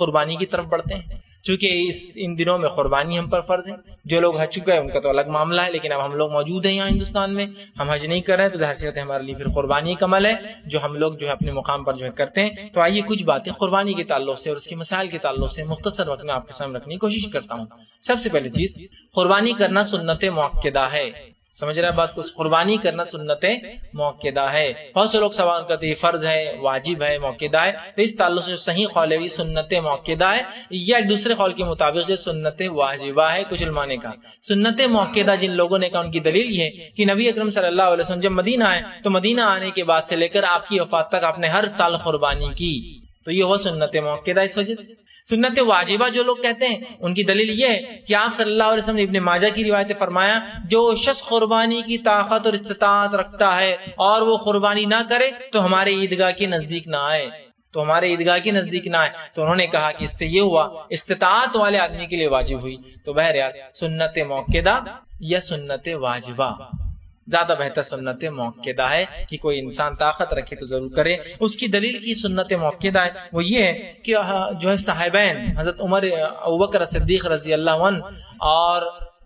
قربانی کی طرف بڑھتے ہیں، چونکہ ان دنوں میں قربانی ہم پر فرض ہے۔ جو لوگ حج چکے ہیں ان کا تو الگ معاملہ ہے، لیکن اب ہم لوگ موجود ہیں یہاں ہندوستان میں، ہم حج نہیں کر رہے ہیں، تو ظاہر سی بات ہے ہمارے لیے پھر قربانی کا عمل ہے جو ہم لوگ جو ہے اپنے مقام پر جو ہے کرتے ہیں۔ تو آئیے کچھ باتیں قربانی کے تعلق سے اور اس کے مسائل کے تعلق سے مختصر وقت میں آپ کے سامنے رکھنے کی کوشش کرتا ہوں۔ سب سے پہلی چیز، قربانی کرنا سنت مؤکدہ ہے۔ سمجھ رہے ہیں بات کو؟ قربانی کرنا سنت مؤکدہ ہے۔ بہت سے لوگ سوال کرتے ہیں فرض ہے، واجب ہے، مؤکدہ ہے، تو اس تعلق سے صحیح قول ہے سنت مؤکدہ ہے، یا ایک دوسرے قول کے مطابق جو سنت واجبہ ہے۔ کچھ علماء نے کہا سنت مؤکدہ جن لوگوں نے کہا ان کی دلیل یہ ہے کہ نبی اکرم صلی اللہ علیہ وسلم جب مدینہ آئے تو مدینہ آنے کے بعد سے لے کر آپ کی وفات تک آپ نے ہر سال قربانی کی، تو یہ ہوا سنت مؤکدہ۔ اس وجہ سے سنت واجبہ جو لوگ کہتے ہیں ان کی دلیل یہ ہے کہ آپ صلی اللہ علیہ وسلم نے ابن ماجہ کی روایت فرمایا جو شخص قربانی کی طاقت اور استطاعت رکھتا ہے اور وہ قربانی نہ کرے تو ہمارے عیدگاہ کے نزدیک نہ آئے، تو ہمارے عیدگاہ کے نزدیک نہ آئے۔ تو انہوں نے کہا کہ اس سے یہ ہوا استطاعت والے آدمی کے لیے واجب ہوئی۔ تو بہرحال سنت مؤکدہ یا سنت واجبہ، زیادہ بہتر سنت مؤکدہ ہے کہ کوئی انسان طاقت رکھے تو ضرور کرے۔ اس کی دلیل کی سنت مؤکدہ ہے وہ یہ ہے کہ جو ہے صاحبین حضرت عمر ابوبکر صدیق رضی اللہ عنہ اور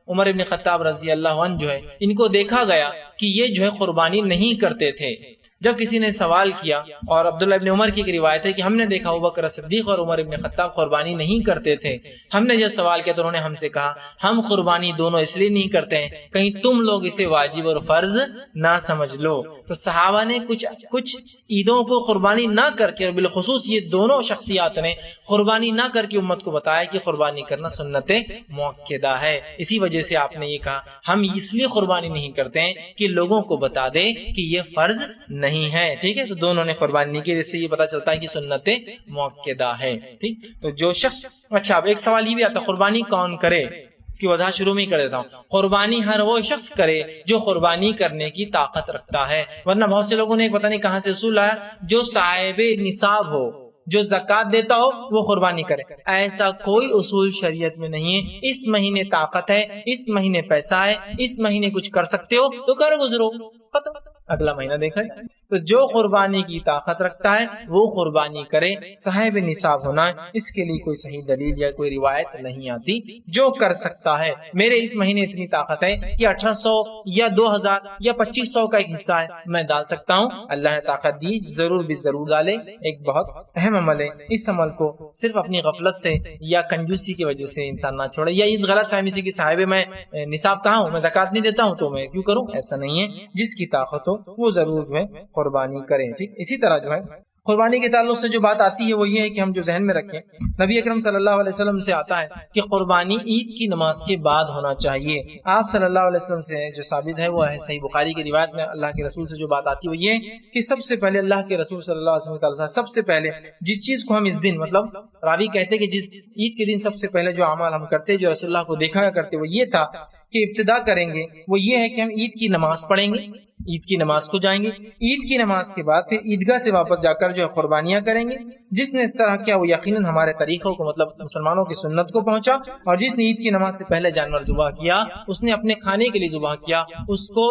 عمر ابن خطاب رضی اللہ عنہ جو ہے ان کو دیکھا گیا کہ یہ جو ہے قربانی نہیں کرتے تھے۔ جب کسی نے سوال کیا، اور عبداللہ ابن عمر کی ایک روایت ہے کہ ہم نے دیکھا ابوبکر صدیق اور عمر ابن خطاب قربانی نہیں کرتے تھے، ہم نے جب سوال کیا تو انہوں نے ہم سے کہا ہم قربانی دونوں اس لیے نہیں کرتے ہیں کہیں تم لوگ اسے واجب اور فرض نہ سمجھ لو۔ تو صحابہ نے کچھ عیدوں کو قربانی نہ کر کے، اور بالخصوص یہ دونوں شخصیات نے قربانی نہ کر کے امت کو بتایا کہ قربانی کرنا سنت مؤکدہ ہے۔ اسی وجہ سے آپ نے یہ کہا ہم اس لیے قربانی نہیں کرتے ہیں کہ لوگوں کو بتا دیں کہ یہ فرض نہیں ہے، ٹھیک ہے۔ تو دونوں نے قربانی نہیں کی، جس سے یہ پتا چلتا ہے کہ سنت مؤکدہ ہے، ٹھیک۔ تو جو شخص، اچھا اب ایک سوال یہ بھی آتا قربانی کون کرے، اس کی وضاحت شروع میں ہی کر دیتا ہوں۔ قربانی ہر وہ شخص کرے جو قربانی کرنے کی طاقت رکھتا ہے، ورنہ بہت سے لوگوں نے پتہ نہیں کہاں سے اصول آیا جو صاحب نصاب ہو، جو زکوٰۃ دیتا ہو وہ قربانی کرے۔ ایسا کوئی اصول شریعت میں نہیں ہے۔ اس مہینے طاقت ہے، اس مہینے پیسہ ہے، اس مہینے کچھ کر سکتے ہو تو کر گزرو، ختم، اگلا مہینہ دیکھا ہے۔ تو جو قربانی کی طاقت رکھتا ہے وہ قربانی کرے، صاحب نصاب ہونا ہے، اس کے لیے کوئی صحیح دلیل یا کوئی روایت نہیں آتی۔ جو کر سکتا ہے، میرے اس مہینے اتنی طاقت ہے کہ 1800 یا 2000 یا 2500 کا ایک حصہ ہے میں ڈال سکتا ہوں، اللہ نے طاقت دی، ضرور بھی ضرور ڈالے۔ ایک بہت اہم عمل ہے، اس عمل کو صرف اپنی غفلت سے یا کنجوسی کی وجہ سے انسان نہ چھوڑے، یا اس غلط فہمی سے کہ صاحب میں نصاب کہاں ہوں، میں زکوٰۃ نہیں دیتا ہوں تو میں کیوں کروں، ایسا نہیں ہے۔ جس کی طاقت ہو وہ ضرور جو ہے قربانی کریں، ٹھیک۔ اسی طرح جو ہے قربانی کے تعلق سے جو بات آتی ہے وہ یہ ہے کہ ہم جو ذہن میں رکھیں، نبی اکرم صلی اللہ علیہ وسلم سے آتا ہے کہ قربانی عید کی نماز کے بعد ہونا چاہیے۔ آپ صلی اللہ علیہ وسلم سے جو ثابت ہے وہ ہے صحیح بخاری کی روایت میں اللہ کے رسول سے جو بات آتی ہے وہ یہ کہ سب سے پہلے اللہ کے رسول صلی اللہ علیہ وسلم سب سے پہلے جس چیز کو ہم اس دن، مطلب راوی کہتے کہ جس عید کے دن سب سے پہلے جو اعمال ہم کرتے جو رسول اللہ کو دیکھا کرتے وہ یہ تھا کہ ابتدا کریں گے وہ یہ ہے کہ ہم عید کی نماز پڑھیں گے، عید کی نماز کو جائیں گے، عید کی نماز کے بعد پھر عیدگاہ سے واپس جا کر جو ہے قربانیاں کریں گے۔ جس نے اس طرح کیا وہ یقیناً ہمارے طریقوں کو، مطلب مسلمانوں کی سنت کو پہنچا، اور جس نے عید کی نماز سے پہلے جانور ذبح کیا اس نے اپنے کھانے کے لیے ذبح کیا، اس کو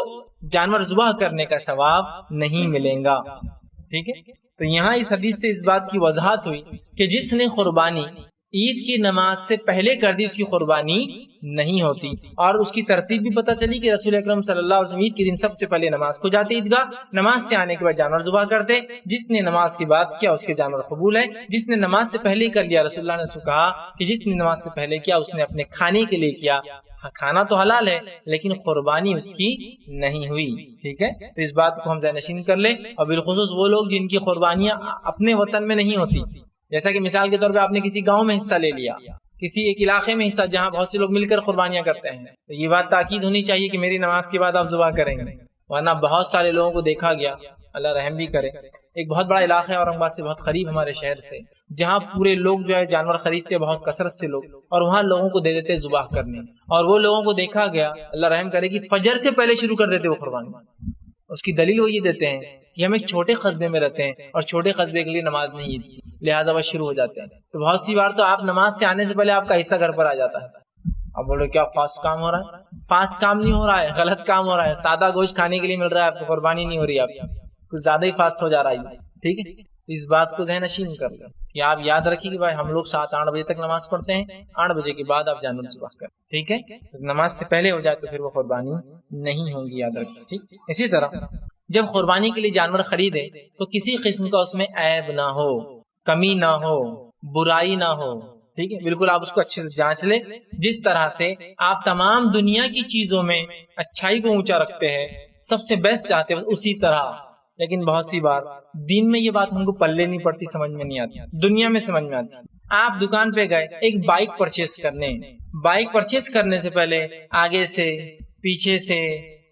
جانور ذبح کرنے کا ثواب نہیں ملے گا، ٹھیک ہے۔ تو یہاں اس حدیث سے اس بات کی وضاحت ہوئی کہ جس نے قربانی عید کی نماز سے پہلے کر دی اس کی قربانی نہیں ہوتی، اور اس کی ترتیب بھی پتہ چلی کہ رسول اکرم صلی اللہ علیہ وسلم عید کے دن سب سے پہلے نماز کو جاتے عیدگاہ، نماز سے آنے کے بعد جانور ذبح کرتے، جس نے نماز کے بعد کیا اس کے جانور قبول ہے، جس نے نماز سے پہلے کر لیا رسول اللہ نے کہا کہ جس نے نماز سے پہلے کیا اس نے اپنے کھانے کے لیے کیا، کھانا تو حلال ہے لیکن قربانی اس کی نہیں ہوئی، ٹھیک ہے۔ تو اس بات کو ہم ذہن نشین کر لیں، اور بالخصوص وہ لوگ جن کی قربانیاں اپنے وطن میں نہیں ہوتی، جیسا کہ مثال کے طور پہ آپ نے کسی گاؤں میں حصہ لے لیا، کسی ایک علاقے میں حصہ جہاں بہت سے لوگ مل کر قربانیاں کرتے ہیں، تو یہ بات تاکید ہونی چاہیے کہ میری نماز کے بعد آپ ذبح کریں گے، ورنہ بہت سارے لوگوں کو دیکھا گیا، اللہ رحم بھی کرے، ایک بہت بڑا علاقہ ہے اورنگ آباد سے بہت قریب ہمارے شہر سے، جہاں پورے لوگ جو ہے جانور خریدتے بہت کثرت سے لوگ، اور وہاں لوگوں کو دے دیتے ذبح کرنے، اور وہ لوگوں کو دیکھا گیا اللہ رحم کرے کہ فجر سے پہلے شروع کر دیتے وہ قربانی۔ اس کی دلیل وہ یہ دیتے ہیں کہ ہم ایک چھوٹے قصبے میں رہتے ہیں اور چھوٹے قصبے کے لیے نماز نہیں عید کی، لہٰذا وہ شروع ہو جاتے ہیں، تو بہت سی بار تو آپ نماز سے آنے سے پہلے آپ کا حصہ گھر پر آ جاتا ہے، اب بولے کیا فاسٹ کام ہو رہا ہے؟ فاسٹ کام نہیں ہو رہا ہے، غلط کام ہو رہا ہے، سادہ گوشت کھانے کے لیے مل رہا ہے آپ کو، قربانی نہیں ہو رہی ہے، آپ کی کچھ زیادہ ہی فاسٹ ہو جا رہا ہے، ٹھیک ہے۔ تو اس بات کو ذہن نشین کر لیں کہ آپ یاد رکھیں کہ بھائی ہم لوگ 7-8 بجے تک نماز پڑھتے ہیں، 8 بجے کے بعد آپ جانور ذبح کریں، ٹھیک ہے؟ نماز سے پہلے ہو جائے تو پھر وہ قربانی نہیں ہوگی، یاد رکھیں، ٹھیک؟ اسی طرح جب قربانی کے لیے جانور خریدے تو کسی قسم کا اس میں عیب نہ ہو، کمی نہ ہو، برائی نہ ہو، ٹھیک ہے؟ بالکل آپ اس کو اچھے سے جانچ لیں، جس طرح سے آپ تمام دنیا کی چیزوں میں اچھائی کو اونچا رکھتے ہیں، سب سے بیسٹ چاہتے ہیں، اسی طرح۔ لیکن بہت سی بار دین میں یہ بات ہم کو پلے نہیں پڑتی، سمجھ میں نہیں آتی، دنیا میں سمجھ میں آتی۔ آپ دکان پہ گئے ایک بائک پرچیز کرنے، بائک پرچیز کرنے سے پہلے آگے سے، پیچھے سے،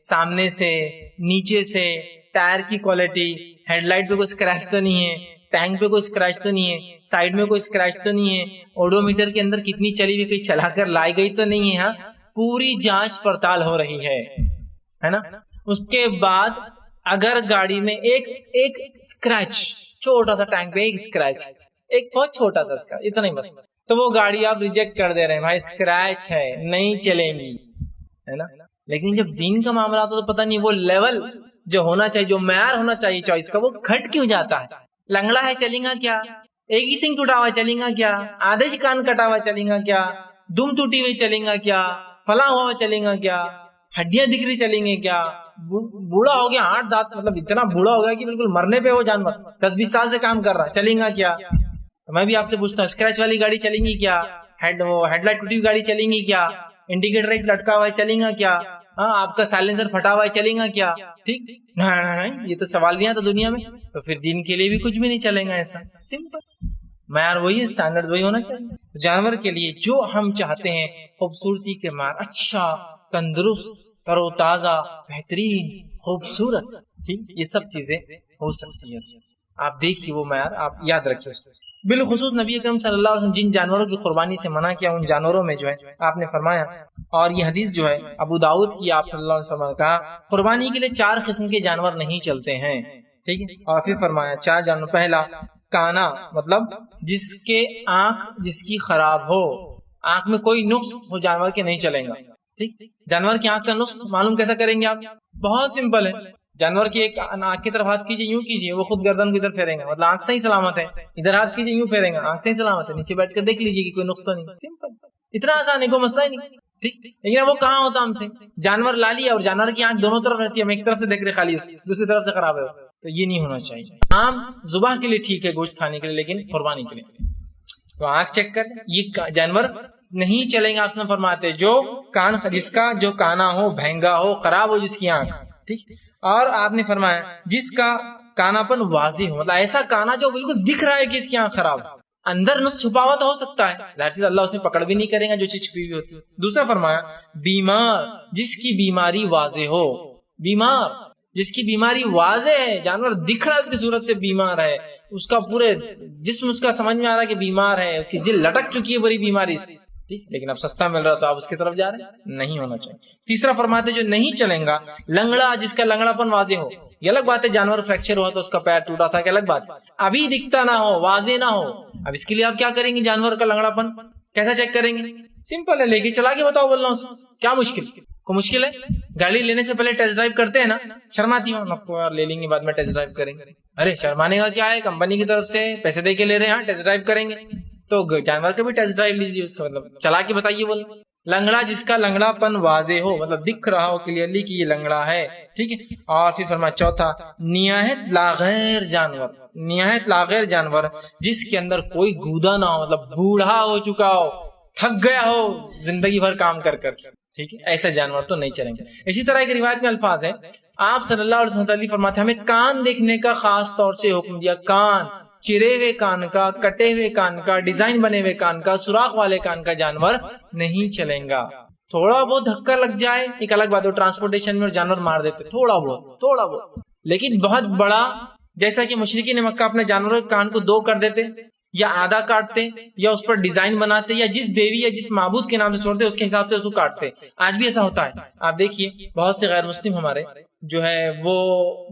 سامنے سے، نیچے سے، ٹائر کی کوالٹی، ہیڈ لائٹ پہ کوئی اسکریچ تو نہیں ہے، ٹینک پہ کوئی اسکریچ تو نہیں ہے، سائڈ میں کوئی اسکریچ تو نہیں ہے، اوڈو میٹر کے اندر کتنی چلی ہوئی کوئی چلا کر لائی گئی تو نہیں ہے، ہاں پوری جانچ پڑتال ہو رہی ہے نا۔ اس کے بعد اگر گاڑی میں ایک اسکریچ، چھوٹا سا ٹینک پہ ایک اسکریچ، ایک بہت چھوٹا سا اسکریچ، اتنا ہی بس، تو وہ گاڑی آپ ریجیکٹ کر دے رہے ہیں، بھائی اسکریچ ہے نہیں چلیں گی، ہے نا۔ لیکن جب دین کا معاملہ ہوتا تو پتہ نہیں وہ لیول جو ہونا چاہیے، جو معیار ہونا چاہیے چوائس کا، وہ گھٹ کیوں جاتا ہے؟ لنگڑا ہے چلیں گا کیا، ایک ہی سنگ ٹوٹا ہوا چلیں گا کیا، آدھے کان کٹا ہوا چلیں گا کیا، دم ٹوٹی ہوئی چلیں گا کیا، فلاں ہوا چلیں گا کیا، ہڈیاں دکھ رہی چلیں گے کیا، بوڑھا ہو گیا، 8 دانت، مطلب اتنا بوڑھا ہو گیا کہ بالکل مرنے پہ وہ جانور 10-20 سال سے کام کر رہا ہے، چلیں گا کیا؟ میں بھی آپ سے پوچھتا ہوں، اسکریچ والی گاڑی چلیں گی کیا، ہیڈ لائٹ ٹوٹی ہوئی گاڑی چلیں گی کیا، انڈیکیٹر ایک لٹکا ہوا ہے چلیں گا کیا، ہاں آپ کا سائلنسر پھٹا ہوا ہے چلیں گا کیا؟ ٹھیک، نہیں یہ تو سوال نہیں آتا دنیا میں، تو پھر دین کے لیے بھی کچھ بھی نہیں چلیں گا، ایسا سمپل معیار وہی ہے، اسٹینڈرڈ وہی ہونا چاہیے۔ جانور کے لیے جو ہم چاہتے ہیں خوبصورتی کے معیار، اچھا، تندرست، تر و تازہ، بہترین، خوبصورت، ٹھیک، یہ سب چیزیں ہو سکتی ہیں، آپ دیکھیے وہ معیار آپ یاد رکھیے اس کو۔ بالخصوص نبی اکرم صلی اللہ علیہ وسلم جن جانوروں کی قربانی سے منع کیا، ان جانوروں میں جو ہے آپ نے فرمایا، اور یہ حدیث جو ہے ابو داؤد کی، آپ صلی اللہ علیہ وسلم نے کہا قربانی کے لیے 4 قسم کے جانور نہیں چلتے ہیں، ٹھیک ہے؟ اور پھر فرمایا 4 جانور، پہلا کانا، مطلب جس کے آنکھ جس کی خراب ہو، آنکھ میں کوئی نقص ہو جانور کے نہیں چلیں گا، ٹھیک؟ جانور کی آنکھ کا نقص معلوم کیسا کریں گے آپ؟ بہت سمپل ہے، جانور کی ایک آنکھ کی طرف ہاتھ کیجئے، یوں کیجئے، وہ خود گردن کو ادھر پھیریں گا، مطلب آنکھ صحیح سلامت ہے، ادھر ہاتھ کیجئے، یوں پھیریں گا، آنکھ صحیح سلامت ہے، نیچے بیٹھ کر دیکھ لیجئے کہ کوئی نقص تو نہیں، سمپل، اتنا آسان ہے، کوئی مسئلہ ہی نہیں، ٹھیک؟ لیکن وہ کہاں ہوتا ہم سے، جانور لا لیا اور جانور کی آنکھ دونوں طرف رہتی ہے، ہم ایک طرف سے دیکھ رہے خالی، دوسری طرف سے خراب ہے، تو یہ نہیں ہونا چاہیے۔ عام ذبح کے لیے ٹھیک ہے، گوشت کھانے کے لیے، لیکن قربانی کے لیے تو آنکھ چیک کر، یہ جانور نہیں چلیں گا، آپ نے فرماتے جو کان، جس کا جو کانا ہو، بھینگا ہو، خراب ہو جس کی آنکھ، ٹھیک؟ اور آپ نے فرمایا جس کا کانا پن واضح ہو، مطلب ایسا کانا جو بالکل دکھ رہا ہے کہ اس کی آنکھ خراب، اندر نقص چھپا ہوا تو ہو سکتا ہے، ظاہر سی اللہ اسے پکڑ بھی نہیں کرے گا جو چیز چھپی ہوئی ہوتی ہے۔ دوسرا فرمایا بیمار، جس کی بیماری واضح ہو، بیمار جس کی بیماری واضح ہے، جانور دکھ رہا ہے اس کی صورت سے بیمار ہے، اس کا پورے جسم اس کا سمجھ میں آ رہا ہے کہ بیمار ہے، اس کی جلد لٹک چکی ہے بری بیماری سے، لیکن اب سستا مل رہا تو آپ اس کی طرف جا رہے ہیں، نہیں ہونا چاہیے۔ تیسرا فرماتے جو نہیں چلیں گا، لنگڑا، جس کا لنگڑا پن واضح ہو، یہ الگ بات ہے، جانور فریکچر ہوا تو اس کا پیر ٹوٹا تھا کہ الگ بات ہے، ابھی دکھتا نہ ہو، واضح نہ ہو، اب اس کے لیے آپ کیا کریں گے؟ جانور کا لنگڑا پن کیسا چیک کریں گے؟ سمپل ہے، لے کے چلا کے بتاؤ، بول رہا ہوں، کیا مشکل؟ کو مشکل ہے؟ گاڑی لینے سے پہلے ٹیسٹ ڈرائیو کرتے ہیں نا، شرماتی ہوں نکو یار، لے لیں گے بعد میں ٹیسٹ ڈرائیو کریں گے، ارے شرمانے کا کیا ہے، کمپنی کی طرف سے پیسے دے کے لے رہے ہیں، ٹیسٹ ڈرائیو کریں گے، تو جانور کا بھی ٹیسٹ ڈرائیو لیجیے، اس کا مطلب چلا کے بتائیے، بول لنگڑا، جس کا لنگڑا پن واضح ہو، مطلب دکھ رہا ہو کلیئرلی کہ یہ لنگڑا ہے، ٹھیک ہے؟ اور پھر فرمایا چوتھا نہایت لاغیر جانور، نہایت لاغیر جانور جس کے اندر کوئی گودا نہ ہو، مطلب بوڑھا ہو چکا ہو، تھک گیا ہو زندگی بھر کام کر کر، ٹھیک ہے؟ ایسا جانور تو نہیں چلیں گے۔ اسی طرح ایک روایت میں الفاظ ہے، آپ صلی اللہ علیہ وسلم فرماتے ہیں ہمیں کان دیکھنے کا خاص طور سے حکم دیا، کان، چرے ہوئے کان کا، کٹے ہوئے کان کا، ڈیزائن بنے ہوئے کان کا، سوراخ والے کان کا جانور نہیں چلیں گا۔ تھوڑا بہت دھکا لگ جائے ایک الگ بات ہے، ٹرانسپورٹیشن میں اور جانور مار دیتے، تھوڑا بہت، لیکن بہت بڑا، جیسا کہ مشرکین مکہ اپنے جانوروں کے کان کو 2 کر دیتے، یا آدھا کاٹتے، یا اس پر ڈیزائن بناتے، یا جس دیوی یا جس معبود کے نام سے چھوڑتے اس کے حساب سے اس کو کاٹتے۔ آج بھی ایسا ہوتا ہے، آپ دیکھیے بہت سے غیر مسلم ہمارے جو ہے وہ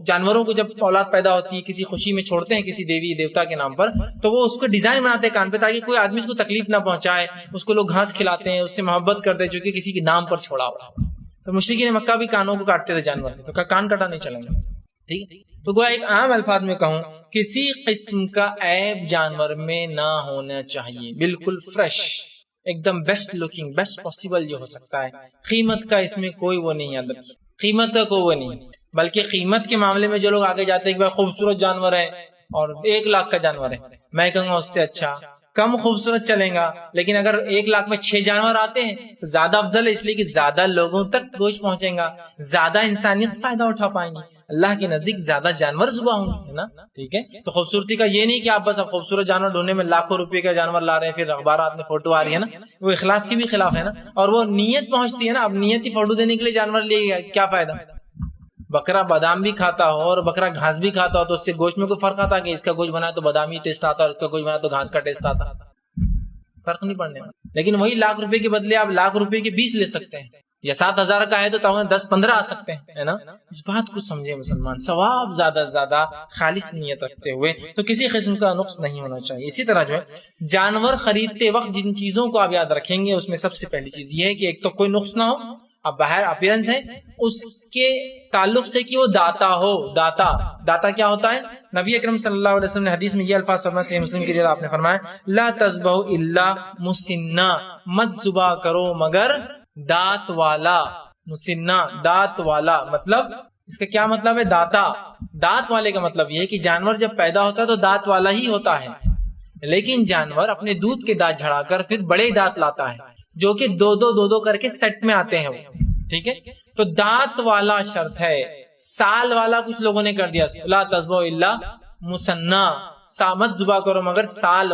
جانوروں کو جب اولاد پیدا ہوتی ہے کسی خوشی میں چھوڑتے ہیں کسی دیوی دیوتا کے نام پر، تو وہ اس کو ڈیزائن بناتے ہیں کان پہ تاکہ کوئی آدمی اس کو تکلیف نہ پہنچائے، اس کو لوگ گھاس کھلاتے ہیں، اس سے محبت کرتے ہیں جو کہ کسی کے نام پر چھوڑا ہوا۔ تو مشرکین مکہ بھی کانوں کو کاٹتے تھے جانور کے، تو کان کٹا نہیں چلیں گے، ٹھیک ہے؟ تو گویا ایک عام الفاظ میں کہوں کسی قسم کا عیب جانور میں نہ ہونا چاہیے، بالکل فریش، ایک دم بیسٹ لکنگ، بیسٹ پاسبل جو ہو سکتا ہے۔ قیمت کا اس میں کوئی وہ نہیں، یاد رکھیے قیمت کا کوئی وہ نہیں، بلکہ قیمت کے معاملے میں جو لوگ آگے جاتے ہیں کہ بھائی خوبصورت جانور ہے اور 1 لاکھ کا جانور ہے، میں کہوں گا اس سے اچھا کم خوبصورت چلیں گا، لیکن اگر 1 لاکھ میں 6 جانور آتے ہیں تو زیادہ افضل ہے، اس لیے کہ زیادہ لوگوں تک گوشت پہنچے گا، زیادہ انسانیت فائدہ اٹھا پائیں گی، اللہ کے نزدیک زیادہ جانور ذبح ہوں گے، ہے نا؟ ٹھیک ہے، تو خوبصورتی کا یہ نہیں کہ آپ بس اب خوبصورت جانور ڈھونڈنے میں لاکھوں روپے کا جانور لا رہے ہیں، پھر اخبارات میں فوٹو آ رہی ہے نا، وہ اخلاص کے بھی خلاف ہے نا، اور وہ نیت پہنچتی ہے نا، اب نیت ہی فوٹو دینے کے لیے جانور لے گیا، کیا فائدہ؟ بکرا بادام بھی کھاتا ہو اور بکرا گھاس بھی کھاتا ہو تو اس سے گوشت میں کوئی فرق آتا کہ اس کا گوشت بنا تو بادامی ٹیسٹ آتا اور اس کا گوشت بنا تو گھاس کا ٹیسٹ آتا؟ فرق نہیں پڑنے والا۔ لیکن وہی لاکھ روپے کے بدلے آپ لاکھ روپے کے 20 لے سکتے ہیں، یا 7,000 کا ہے تو 10-15 آ سکتے ہیں، ہے نا؟ اس بات کو سمجھے مسلمان، ثواب زیادہ سے زیادہ خالص نیت رکھتے ہوئے، تو کسی قسم کا نقص نہیں ہونا چاہیے۔ اسی طرح جو ہے جانور خریدتے وقت جن چیزوں کو آپ یاد رکھیں گے اس میں سب سے پہلی چیز یہ ہے کہ ایک تو کوئی نقص نہ ہو، اب باہر اپیرنس ہے اس کے تعلق سے کہ وہ داتا ہو۔ داتا کیا ہوتا ہے؟ نبی اکرم صلی اللہ علیہ وسلم نے حدیث میں یہ الفاظ فرمایا، صحیح مسلم کی روایت آپ نے فرمایا لا تذبحوا الا مسنّا، مت ذبح کرو مگر دانت والا۔ مسنّا دانت والا، مطلب اس کا کیا مطلب ہے؟ دانت والے کا مطلب یہ ہے کہ جانور جب پیدا ہوتا ہے تو دانت والا ہی ہوتا ہے، لیکن جانور اپنے دودھ کے دانت جھڑا کر پھر بڑے دانت لاتا ہے جو کہ دو کر کے سیٹ میں آتے ہیں وہ، ٹھیک ہے؟ تو دانت والا شرط ہے۔ سال والا کچھ لوگوں نے کر دیا، لا تذبحوا الا مسنّا، مت ذبح کرو مگر سال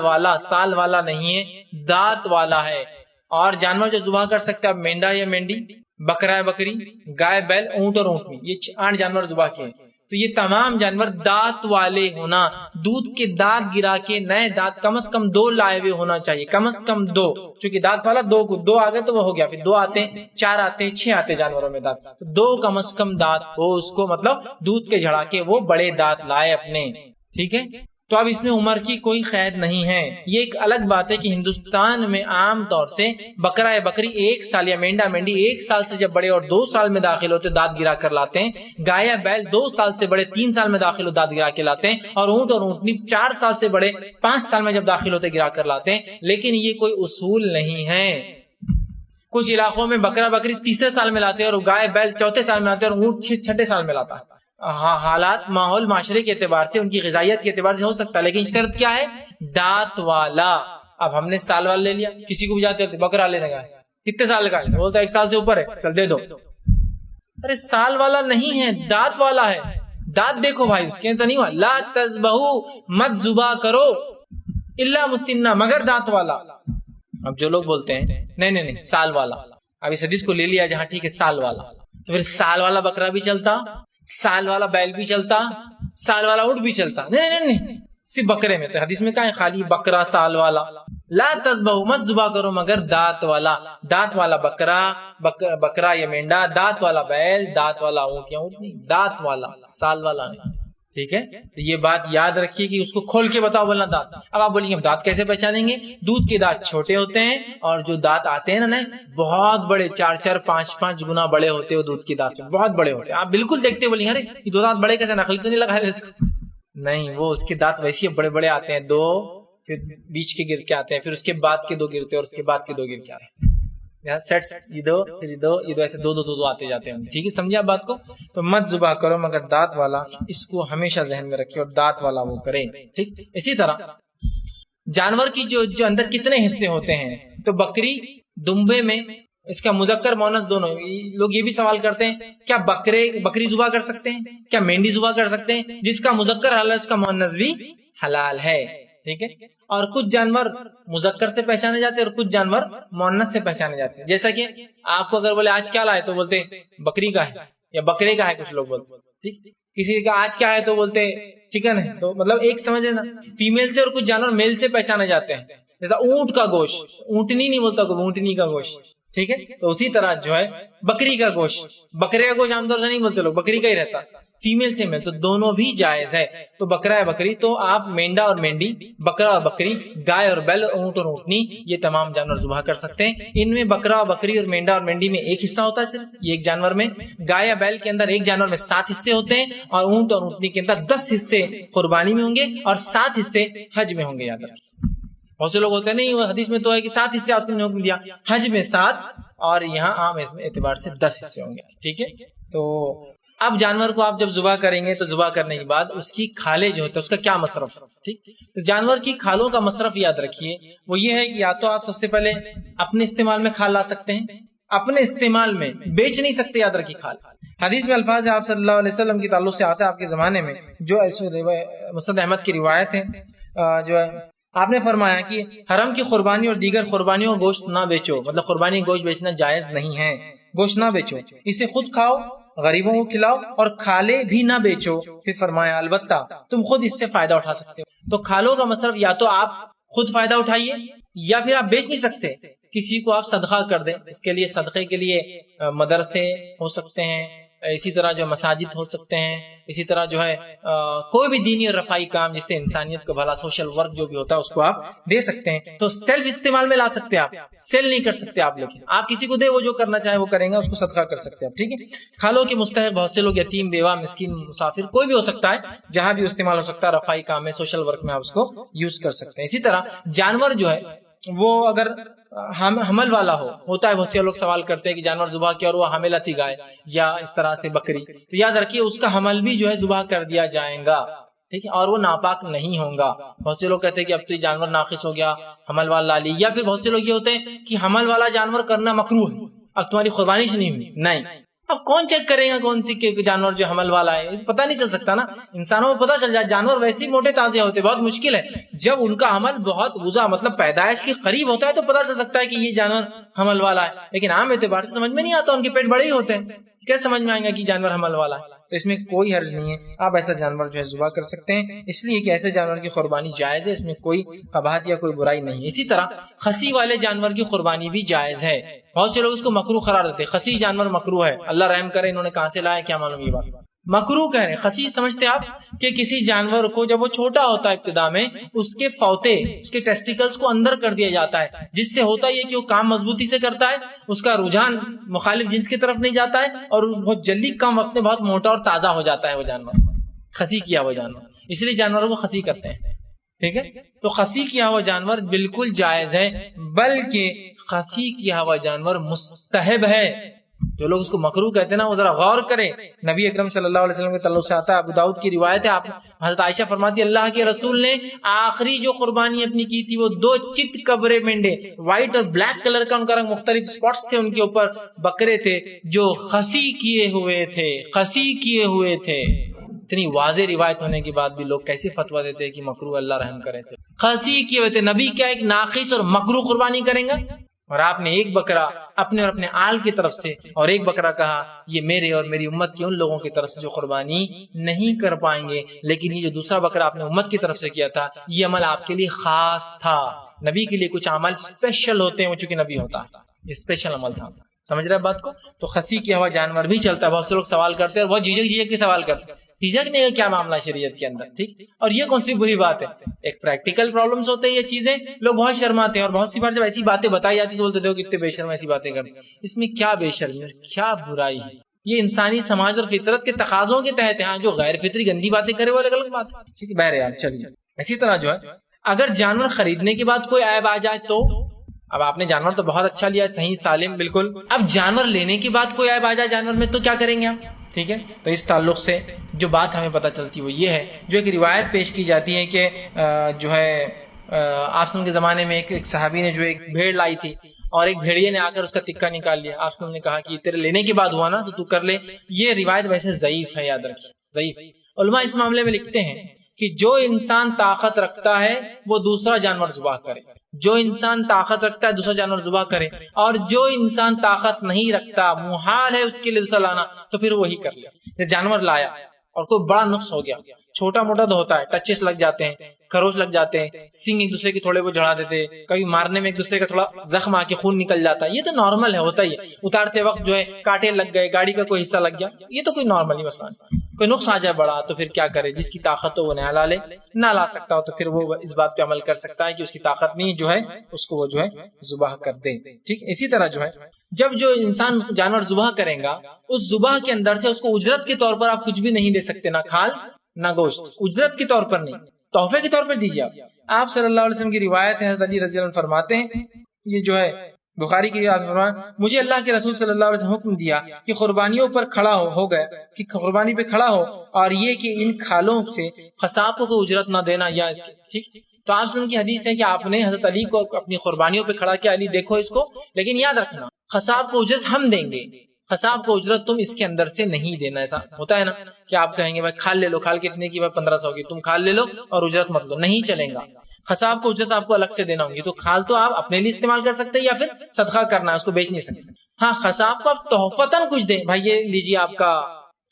والا نہیں ہے، دانت والا ہے۔ اور جانور جو ذبح کر سکتے ہیں، اب مینڈا یا مینڈی، بکرا یا بکری، گائے بیل، اونٹ اور اونٹنی، یہ 8 جانور ذبح کیے، تو یہ تمام جانور دانت والے ہونا، دودھ کے دانت گرا کے نئے دانت کم از کم 2 لائے ہوئے ہونا چاہیے، کم از کم 2، چونکہ دانت والا 2 آ گئے تو وہ ہو گیا، پھر 2 آتے ہیں، 4 آتے ہیں، 6 آتے جانوروں میں دانت، تو 2 کم از کم دانت ہو اس کو، مطلب دودھ کے جھڑا کے وہ بڑے دانت لائے اپنے، ٹھیک ہے؟ تو اب اس میں عمر کی کوئی قید نہیں ہے۔ یہ ایک الگ بات ہے کہ ہندوستان میں عام طور سے بکرا یا بکری 1 سال یا مینڈا مینڈی 1 سال سے جب بڑے اور 2 سال میں داخل ہوتے دانت گرا کر لاتے ہیں، گائے یا بیل 2 سال سے بڑے 3 سال میں داخل ہو دانت گرا کے لاتے ہیں، اور اونٹ اور اونٹنی 4 سال سے بڑے 5 سال میں جب داخل ہوتے گرا کر لاتے ہیں، لیکن یہ کوئی اصول نہیں ہے۔ کچھ علاقوں میں بکرا بکری 3 سال میں لاتے ہیں اور گائے بیل 4 سال میں آتے ہیں اور اونٹ 6 سال میں لاتا ہے۔ حالات، ماحول، معاشرے کے اعتبار سے، ان کی غذائیت کے اعتبار سے ہو سکتا ہے، لیکن شرط کیا ہے؟ دانت والا۔ اب ہم نے سال والا لے لیا، کسی کو بھی جاتے ہوتے بکرا لینے کا ہے، کتنے سال کا ہے؟ بولتا 1 سال سے اوپر ہے، چل دے دو۔ ارے سال والا نہیں ہے، دانت والا ہے، دانت دیکھو بھائی اس کے تو نہیں ہوا، لا تذبحوا، مت ذبح کرو الا مسنّا، مگر دانت والا۔ اب جو لوگ بولتے ہیں نہیں سال والا، اب اس حدیث کو لے لیا جہاں ٹھیک ہے سال والا، تو پھر سال والا بکرا بھی چلتا، سال والا بیل بھی چلتا، سال والا اونٹ بھی چلتا، نہیں صرف بکرے میں، تو حدیث میں کہا ہے خالی بکرا سال والا۔ لا تذبحوا، مت ذبح کرو مگر دانت والا بکرا یا مینڈا، دانت والا بیل، دانت والا اونٹ یا اونٹنی، دانت والا، سال والا نہیں، ٹھیک ہے؟ تو یہ بات یاد رکھیے کہ اس کو کھول کے بتاؤ بولنا دانت۔ اب آپ بولیں گے دانت کیسے پہچانیں گے؟ دودھ کے دانت چھوٹے ہوتے ہیں اور جو دانت آتے ہیں نا بہت بڑے، 4 5 گنا بڑے ہوتے ہیں، دودھ کے دانت سے بہت بڑے ہوتے ہیں، آپ بالکل دیکھتے بولیں ارے یہ 2 دانت بڑے کیسے، نقلی تو نہیں لگا ہے اس کو؟ نہیں، وہ اس کے دانت ویسے بڑے بڑے آتے ہیں، 2 پھر بیچ کے گر کے آتے ہیں، پھر اس کے بعد کے 2 گرتے ہیں اور اس کے بعد کے 2 گر کے آتے ہیں، سیٹس یہ 2 ایسے 2 آتے جاتے ہیں، ٹھیک ہے؟ سمجھے آپ بات کو؟ تو مت ذبح کرو مگر دانت والا، اس کو ہمیشہ ذہن میں رکھے اور دانت والا وہ کرے، ٹھیک؟ اسی طرح جانور کی جو اندر کتنے حصے ہوتے ہیں، تو بکری دمبے میں اس کا مذکر مؤنث دونوں، لوگ یہ بھی سوال کرتے ہیں کیا بکری ذبح کر سکتے ہیں، کیا مینڈی ذبح کر سکتے ہیں؟ جس کا مذکر حلال ہے اس کا مؤنث بھی حلال ہے، ٹھیک ہے؟ اور کچھ جانور مذکر سے پہچانے جاتے ہیں اور کچھ جانور مؤنث سے پہچانے جاتے ہیں، جیسا کہ آپ کو اگر بولے آج کیا لائے تو بولتے بکری کا ہے یا بکرے کا ہے، کچھ لوگ بولتے، ٹھیک؟ کسی کا آج کیا ہے تو بولتے چکن ہے، تو مطلب ایک سمجھے نا، فیمیل سے اور کچھ جانور میل سے پہچانے جاتے ہیں، جیسا اونٹ کا گوشت اونٹنی نہیں بولتا، کوئی اونٹنی کا گوشت، ٹھیک ہے؟ تو اسی طرح جو ہے بکری کا گوشت، بکرے کا گوشت عام طور سے نہیں بولتے لوگ، بکری کا ہی رہتا، فیمیل سے میل، تو دونوں بھی جائز ہے. تو بکرا ہے بکری، تو آپ مینڈا اور مینڈی، بکرا اور بکری، گائے اور بیل، اونٹ اور اونٹنی، یہ تمام جانور ذبح کر سکتے ہیں. ان میں بکرا اور بکری اور مینڈا اور مینڈی میں ایک حصہ ہوتا ہے صرف، یہ ایک جانور میں. گائے یا بیل کے اندر ایک جانور میں 7 حصے ہوتے ہیں، اور اونٹ اور اونٹنی کے اندر 10 حصے قربانی میں ہوں گے اور 7 حصے حج میں ہوں گے. یاد رکھیں، بہت سے لوگ ہوتے ہیں نہیں، حدیث میں تو ہے کہ 7 حصے آپ نے حکم دیا، حج میں 7 اور یہاں عام اعتبار سے 10 حصے ہوں گے. ٹھیک ہے، تو اب جانور کو آپ جب ذبح کریں گے تو ذبح کرنے کے بعد اس کی کھالیں جو ہوتا ہے اس کا کیا مصرف. ٹھیک، تو جانور کی کھالوں کا مصرف یاد رکھیے، وہ یہ ہے کہ یا تو آپ سب سے پہلے اپنے استعمال میں کھال لا سکتے ہیں، اپنے استعمال میں بیچ نہیں سکتے. یاد رکھیے کھال، حدیث میں الفاظ آپ صلی اللہ علیہ وسلم کی تعلق سے آتا ہے آپ کے زمانے میں، جو مسند احمد کی روایت ہے، جو ہے آپ نے فرمایا کہ حرم کی قربانی اور دیگر قربانیوں کا گوشت نہ بیچو، مطلب قربانی کا گوشت بیچنا جائز نہیں ہے. گوشت نہ بیچو، اسے خود کھاؤ، غریبوں کو کھلاؤ، اور کھالے بھی نہ بیچو. پھر فرمایا البتہ تم خود اس سے فائدہ اٹھا سکتے ہو. تو کھالوں کا مصرف یا تو آپ خود فائدہ اٹھائیے، یا پھر آپ بیچ نہیں سکتے، کسی کو آپ صدقہ کر دیں. اس کے لیے صدقے کے لیے مدرسے ہو سکتے ہیں، اسی طرح جو مساجد ہو سکتے ہیں، اسی طرح جو ہے کوئی بھی دینی اور رفائی کام جس سے انسانیت کا بھلا، سوشل ورک جو بھی ہوتا ہے اس کو آپ دے سکتے ہیں. تو سیلف استعمال میں لا سکتے ہیں، آپ سیل نہیں کر سکتے آپ، لیکن آپ کسی کو دے، وہ جو کرنا چاہے وہ کریں گا، اس کو صدقہ کر سکتے ہیں. ٹھیک ہے، کھالوں کے مستحق بہت سے لوگ یتیم، بیوہ، مسکین، مسافر، کوئی بھی ہو سکتا ہے، جہاں بھی استعمال ہو سکتا ہے، رفائی کام میں، سوشل ورک میں آپ اس کو یوز کر سکتے ہیں. اسی طرح جانور جو ہے وہ اگر حمل والا ہوتا ہے، بہت سے لوگ سوال کرتے ہیں کہ جانور ذبح کیا اور وہ حاملہ تھی گائے یا اس طرح سے بکری، تو یاد رکھیے اس کا حمل بھی جو ہے ذبح کر دیا جائے گا. ٹھیک ہے، اور وہ ناپاک نہیں ہوگا. بہت سے لوگ کہتے ہیں کہ اب تو یہ جانور ناقص ہو گیا، حمل والا لا لی، یا پھر بہت سے لوگ یہ ہوتے ہیں کہ حمل والا جانور کرنا مکروہ ہے، اب تمہاری قربانی سے نہیں ہوئی. نہیں، اب کون چیک کرے گا کون سی جانور جو حمل والا ہے؟ پتہ نہیں چل سکتا نا. انسانوں کو پتہ چل جائے، جانور ویسے ہی موٹے تازے ہوتے، بہت مشکل ہے. جب ان کا حمل بہت وضع مطلب پیدائش کے قریب ہوتا ہے تو پتہ چل سکتا ہے کہ یہ جانور حمل والا ہے، لیکن عام اعتبار سے سمجھ میں نہیں آتا، ان کے پیٹ بڑے ہی ہوتے ہیں، کیسے سمجھ میں آئیں گا کہ جانور حمل والا ہے؟ تو اس میں کوئی حرج نہیں ہے، آپ ایسا جانور جو ہے ذبح کر سکتے ہیں، اس لیے کہ ایسے جانور کی قربانی جائز ہے، اس میں کوئی قباحت یا کوئی برائی نہیں ہے. اسی طرح خصی والے جانور کی قربانی بھی جائز ہے. بہت سے لوگ اس کو مکروہ قرار دیتے ہیں، خصی جانور مکروہ ہے، اللہ رحم کرے، انہوں نے کہاں سے لایا کیا معلوم، یہ بات مکروہ کہہ رہے ہیں. خصی سمجھتے آپ کہ کسی جانور کو جب وہ چھوٹا ہوتا ہے ابتدا میں، اس کے فوتے، اس کے ٹیسٹیکلز کو اندر کر دیا جاتا ہے، جس سے ہوتا یہ کہ وہ کام مضبوطی سے کرتا ہے، اس کا رجحان مخالف جنس کی طرف نہیں جاتا ہے، اور بہت جلدی کم وقت میں بہت موٹا اور تازہ ہو جاتا ہے وہ جانور، خصی کیا ہوا جانور. اس لیے جانوروں کو خصی کرتے ہیں. ٹھیک ہے، تو خصی کیا ہوا جانور بالکل جائز ہے، بلکہ خصی کیا ہوا جانور مستحب ہے. جو لوگ اس کو مکروہ کہتے ہیں نا، وہ ذرا غور کریں. نبی اکرم صلی اللہ علیہ وسلم کے تعلق سے آتا ہے، ابو داؤد کی روایت ہے، آپ حضرت عائشہ فرماتی اللہ کے رسول نے آخری جو قربانی اپنی کی تھی وہ 2 چت کبرے مینڈے، وائٹ اور بلیک کلر کا ان کا رنگ، مختلف سپاٹس تھے ان کے اوپر، بکرے تھے جو خصی کیے ہوئے تھے، خصی کیے ہوئے تھے. اتنی واضح روایت ہونے کے بعد بھی لوگ کیسے فتویٰ دیتے ہیں کہ مکروہ، اللہ رحم کرے سے. خصی کیے ہوئے تھے. نبی کیا ایک ناقص اور مکروہ قربانی کریں گا؟ اور آپ نے ایک بکرا اپنے اور اپنے آل کی طرف سے اور ایک بکرا کہا یہ میرے اور میری امت کے ان لوگوں کی طرف سے جو قربانی نہیں کر پائیں گے. لیکن یہ جو دوسرا بکرا آپ نے امت کی طرف سے کیا تھا، یہ عمل آپ کے لیے خاص تھا. نبی کے لیے کچھ عمل اسپیشل ہوتے ہیں، وہ چونکہ نبی ہوتا ہے، یہ اسپیشل عمل تھا. سمجھ رہے بات کو؟ تو خصی کیا ہوا جانور بھی چلتا ہے. بہت سے لوگ سوال کرتے ہیں اور بہت جھجک کے سوال کرتے ہیں، جھجکنے کا کیا معاملہ شریعت کے اندر؟ ٹھیک، اور یہ کون سی بری بات ہے؟ ایک پریکٹیکل پرابلمز ہوتے ہیں، یہ چیزیں لوگ بہت شرماتے ہیں، اور بہت سی بار جب ایسی باتیں بتائی جاتی تو بولتے دیکھو کتنے بے شرم ایسی باتیں کرتے. اس میں کیا بے شرمی، کیا برائی ہے؟ یہ انسانی سماج اور فطرت کے تقاضوں کے تحت ہے. جو غیر فطری گندی باتیں کرے وہ الگ الگ بات ہے. ٹھیک ہے، بہرحال چلیے. اسی طرح جو ہے اگر جانور خریدنے کے بعد کوئی عیب آ جائے تو، اب آپ نے جانور تو بہت اچھا لیا، صحیح سالم بالکل، اب جانور لینے کے بعد کوئی عیب آ جائے جانور میں تو کیا کریں گے آپ؟ ٹھیک ہے، تو اس تعلق سے جو بات ہمیں پتہ چلتی وہ یہ ہے، جو ایک روایت پیش کی جاتی ہے کہ جو ہے آپ کے زمانے میں ایک صحابی نے جو ایک بھیڑ لائی تھی اور ایک بھیڑیے نے آ کر اس کا تکہ نکال لیا. آپ نے کہا کہ تیرے لینے کے بعد ہوا نا تو کر لے. یہ روایت ویسے ضعیف ہے، یاد رکھیے ضعیف. علماء اس معاملے میں لکھتے ہیں کہ جو انسان طاقت رکھتا ہے وہ دوسرا جانور ذبح کرے، جو انسان طاقت رکھتا ہے دوسرا جانور ذبح کرے، اور جو انسان طاقت نہیں رکھتا، محال ہے اس کے لیے دوسرا لانا، تو پھر وہی کر لے. جانور لایا اور کوئی بڑا نقص ہو گیا، چھوٹا موٹا تو ہوتا ہے، ٹچز لگ جاتے ہیں، خروش لگ جاتے ہیں، سنگ ایک دوسرے کے تھوڑے وہ جھڑا دیتے، کبھی مارنے میں ایک دوسرے کا تھوڑا زخم آ کے خون نکل جاتا ہے، یہ تو نارمل ہے، ہوتا ہی ہے. اتارتے وقت جو ہے کانٹے لگ گئے، گاڑی کا کوئی حصہ لگ گیا، یہ تو کوئی نارمل ہی مسئلہ ہے. کوئی نقص آ جائے بڑا تو پھر کیا کرے؟ جس کی طاقت ہو وہ نہ لا لے، نہ لا سکتا ہو تو پھر وہ اس بات پہ عمل کر سکتا ہے کہ اس کی طاقت نہیں جو ہے اس کو وہ جو ہے ذبح کر دے۔ ٹھیک، اسی طرح جو ہے جب جو انسان جانور ذبح کرے گا اس ذبح کے اندر سے اس کو اجرت کے طور پر آپ کچھ بھی نہیں دے سکتے، نہ کھال نہ گوشت، اجرت کے طور پر نہیں، تحفے کے طور پر دیجیے آپ۔ صلی اللہ علیہ وسلم کی روایت ہے، حضرت علی رضی اللہ عنہ فرماتے ہیں، یہ جو ہے بخاری کی روایت، مجھے اللہ کے رسول صلی اللہ علیہ وسلم حکم دیا کہ قربانیوں پر کھڑا ہو گیا کہ قربانی پہ کھڑا ہو، اور یہ کہ ان کھالوں سے قصابوں کو اجرت نہ دینا یا اس کی۔ ٹھیک، تو آپ وسلم کی حدیث ہے کہ آپ نے حضرت علی کو اپنی قربانیوں پہ کھڑا کیا، علی دیکھو اس کو، لیکن یاد رکھنا قصاب کو اجرت ہم دیں گے، قصاب کو اجرت تم اس کے اندر سے نہیں دینا۔ ایسا ہوتا ہے نا کہ آپ کہیں گے بھائی کھال لے لو، کھال کتنے کی؟ 1500 کی، تم کھال لے لو اور اجرت مت لو، نہیں چلے گا۔ قصاب کو اجرت آپ کو الگ سے دینا ہوگی، تو کھال تو آپ اپنے لیے استعمال کر سکتے ہیں یا پھر صدقہ کرنا ہے، اس کو بیچ نہیں سکتے۔ ہاں، قصاب کو آپ تحفتاً کچھ دیں، بھائی یہ لیجیے آپ کا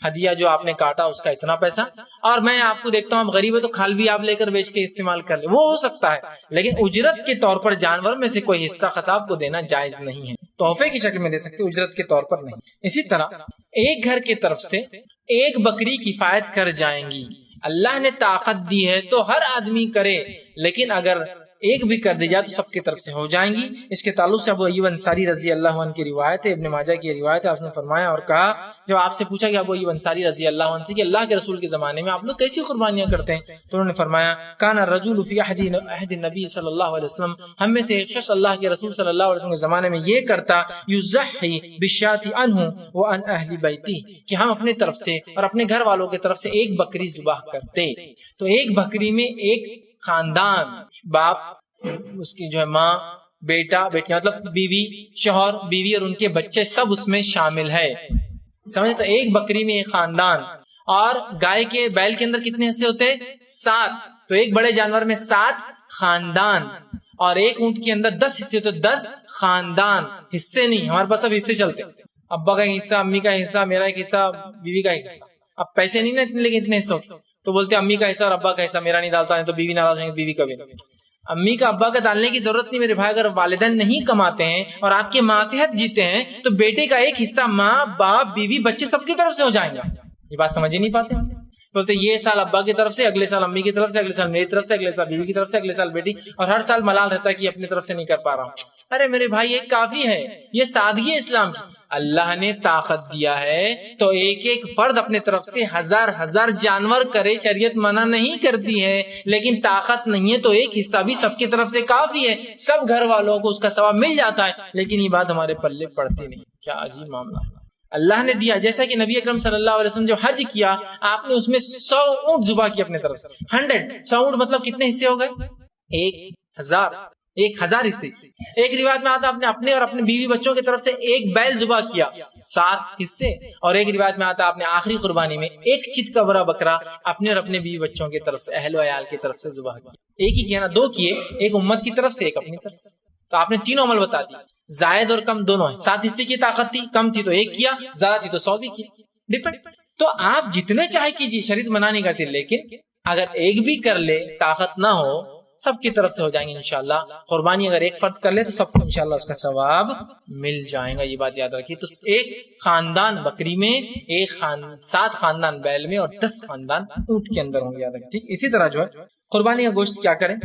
ہدیہ جو آپ نے کاٹا اس کا اتنا پیسہ، اور میں آپ کو دیکھتا ہوں آپ غریب ہے تو کھال بھی آپ لے کر بیچ کے استعمال کر لیں، وہ ہو سکتا ہے، لیکن اجرت کے طور پر جانور میں سے کوئی حصہ قصاب کو دینا جائز نہیں ہے۔ تحفے کی شکل میں دے سکتے، اجرت کے طور پر نہیں۔ اسی طرح ایک گھر کی طرف سے ایک بکری کفایت کر جائیں گی، اللہ نے طاقت دی ہے تو ہر آدمی کرے، لیکن اگر ایک بھی کر دی جائے تو سب کی طرف سے ہو جائیں گی۔ اس کے تعلق سے ابو ایوب انصاری رضی اللہ عنہ کی روایت ہے، ابن ماجہ کی روایت ہے، آپ نے فرمایا اور کہا، جب آپ سے پوچھا کہ ابو ایوب انصاری رضی اللہ عنہ سے کہ اللہ کے رسول کے زمانے میں آپ لوگ کیسی قربانیاں کرتے ہیں، تو انہوں نے فرمایا کان الرجل فی عہد النبی صلی اللہ علیہ وسلم، ہم میں سے ایک شخص اللہ کے رسول صلی اللہ علیہ وسلم کے زمانے میں یہ کرتا، یضحی بالشاۃ عنہ وعن اہل بیتہ، کہ ہم اپنے طرف سے اور اپنے گھر والوں کی طرف سے ایک بکری ذبح کرتے۔ تو ایک بکری میں ایک خاندان، باپ، اس کی جو ہے ماں، بیٹا، بیٹی، مطلب بیوی، شوہر، بیوی اور ان کے بچے سب اس میں شامل ہے، سمجھتے؟ ایک بکری میں ایک خاندان۔ اور گائے کے، بیل کے اندر کتنے حصے ہوتے ہیں؟ 7، تو ایک بڑے جانور میں 7 خاندان، اور ایک اونٹ کے اندر 10 حصے ہوتے، 10 خاندان، حصے نہیں، ہمارے پاس اب حصے چلتے، ابا کا ایک حصہ، امی کا حصہ، میرا ایک حصہ، بیوی کا ایک حصہ۔ اب پیسے نہیں نا اتنے، لیکن اتنے حصے ہوتے، تو بولتے امی کا حصہ اور ابا کا حصہ، میرا نہیں ڈالتا ہے تو بیوی ناراض ہوگی، بیوی کا بھی۔ امی کا ابا کا ڈالنے کی ضرورت نہیں میرے بھائی، اگر والدین نہیں کماتے ہیں اور آپ کے ماتحت جیتے ہیں تو بیٹے کا ایک حصہ ماں، باپ، بیوی، بچے سب کی طرف سے ہو جائیں گا۔ یہ بات سمجھ ہی نہیں پاتے، بولتے یہ سال ابا کی طرف سے، اگلے سال امی کی طرف سے، اگلے سال میری طرف سے، اگلے سال بیوی کی طرف سے، اگلے سال بیٹی، اور ہر سال ملال رہتا ہے کہ اپنی طرف سے نہیں کر پا رہا ہوں۔ ارے میرے بھائی یہ کافی ہے، یہ سادگی ہے اسلام کی۔ اللہ نے طاقت دیا ہے تو ایک ایک فرد اپنے طرف سے ہزار جانور کرے، شریعت منع نہیں کرتی ہے، لیکن طاقت نہیں ہے تو ایک حصہ بھی سب کی طرف سے کافی ہے، سب گھر والوں کو اس کا ثواب مل جاتا ہے، لیکن یہ بات ہمارے پلے پڑتی نہیں۔ کیا عجیب معاملہ ہے، اللہ نے دیا۔ جیسا کہ نبی اکرم صلی اللہ علیہ وسلم جو حج کیا، آپ نے اس میں 100 اونٹ ذبح کیا اپنے طرف سے، 100 اونٹ مطلب کتنے حصے ہو گئے؟ 1000 حصے۔ ایک روایت میں آتا آپ نے اپنے اور اپنے بیوی بچوں کی طرف سے ایک بیل ذبح کیا، 7 حصے، اور ایک روایت میں آتا آپ نے آخری قربانی میں ایک چت کا بڑا بکرا اپنے اور اپنے بیوی بچوں کی طرف سے، اہل و عیال کی طرف سے ذبح کیا۔ ایک ہی کیا نا، 2 کیے، ایک امت کی طرف سے، ایک اپنی طرف سے۔ تو آپ نے تینوں عمل بتا دی، زائد اور کم دونوں ہیں۔ 7 حصے کی طاقت تھی، کم تھی تو 1 کیا، زیادہ تھی تو 100 بھی کیا، ڈیپینڈ۔ تو آپ جتنے چاہے کیجیے، شریعت منع نہیں کرتی، لیکن اگر ایک بھی کر لے، طاقت نہ ہو، سب کی طرف سے ہو جائیں گے انشاءاللہ۔ قربانی اگر ایک فرد کر لے تو سب کو انشاءاللہ اس کا ثواب مل جائے گا، یہ بات یاد رکھیے۔ تو ایک خاندان بکری میں، 7 خاندان بیل میں، اور 10 خاندان اونٹ کے اندر ہوں گے، یاد رکھیے، ٹھیک۔ اسی طرح جو ہے قربانی کا گوشت کیا کریں؟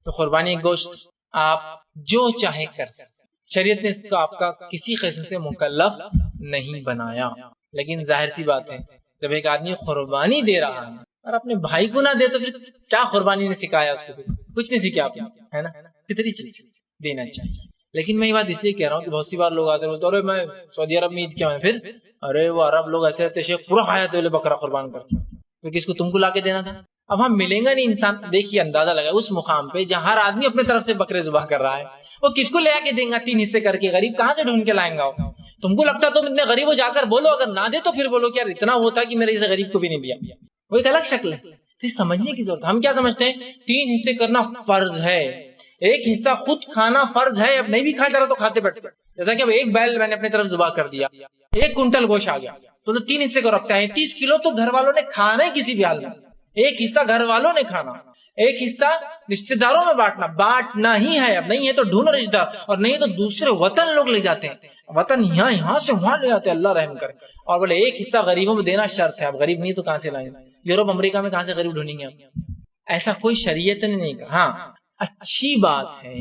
تو قربانی کا گوشت آپ جو چاہے کر سکتے، شریعت نے اس کو آپ کا کسی قسم سے مکلف نہیں بنایا، لیکن ظاہر سی بات ہے جب ایک آدمی قربانی دے رہا ہے اور اپنے بھائی کو نہ دے تو پھر کیا قربانی نے سکھایا اس کو؟ کچھ نہیں سیکھا آپ نے، ہے نا؟ کتنی چیز دینا چاہیے۔ لیکن میں یہ بات اس لیے کہہ رہا ہوں کہ بہت سی بار لوگ آتے ہیں بولتے ارے میں سعودی عرب میں عید کیا، پھر ارے وہ عرب لوگ ایسے رہتے شیخ پورا کھایا تھے بکرا قربان کر کے، تو کس کو تم کو لا کے دینا تھا؟ اب ہم ملیں گا نہیں انسان۔ دیکھیے اندازہ لگا اس مقام پہ جہاں ہر آدمی اپنے طرف سے بکرے ذبح کر رہا ہے، وہ کس کو لے آ کے دیں گا 3 حصے کر کے؟ غریب کہاں سے ڈھونڈ کے لائیں گا؟ تم کو لگتا تم اتنے غریب ہو، جا کر بولو، اگر نہ دے تو پھر بولو کہ یار اتنا وہ تھا کہ میرے جیسے غریب کو بھی نہیں دیا، وہ ایک الگ شکل ہے۔ تو سمجھنے کی ضرورت ہے۔ ہم کیا سمجھتے ہیں 3 حصے کرنا فرض ہے، ایک حصہ خود کھانا فرض ہے، اب نہیں بھی کھاتا رہا تو کھاتے بیٹھتے۔ جیسا کہ اب ایک بیل میں نے اپنے طرف ذبح کر دیا، 1 کنٹل گوشت آ گیا تو 3 حصے کو رکھتا ہے، 30 کلو تو گھر والوں نے کھانا ہی کسی بھی حال میں، ایک حصہ گھر والوں نے کھانا، ایک حصہ رشتے داروں میں بانٹنا ہی ہے، اب نہیں ہے تو ڈھونڈو رشتے دار، اور نہیں تو دوسرے وطن لوگ لے جاتے ہیں، وطن یہاں سے وہاں لے جاتے ہیں، اللہ رحم کرے، اور بولے ایک حصہ غریبوں میں دینا شرط ہے، اب غریب نہیں تو کہاں سے لائیں گے؟ یورپ امریکہ میں کہاں سے غریب ڈھونڈیں گے؟ ایسا کوئی شریعت نے نہیں کہا۔ ہاں اچھی بات ہے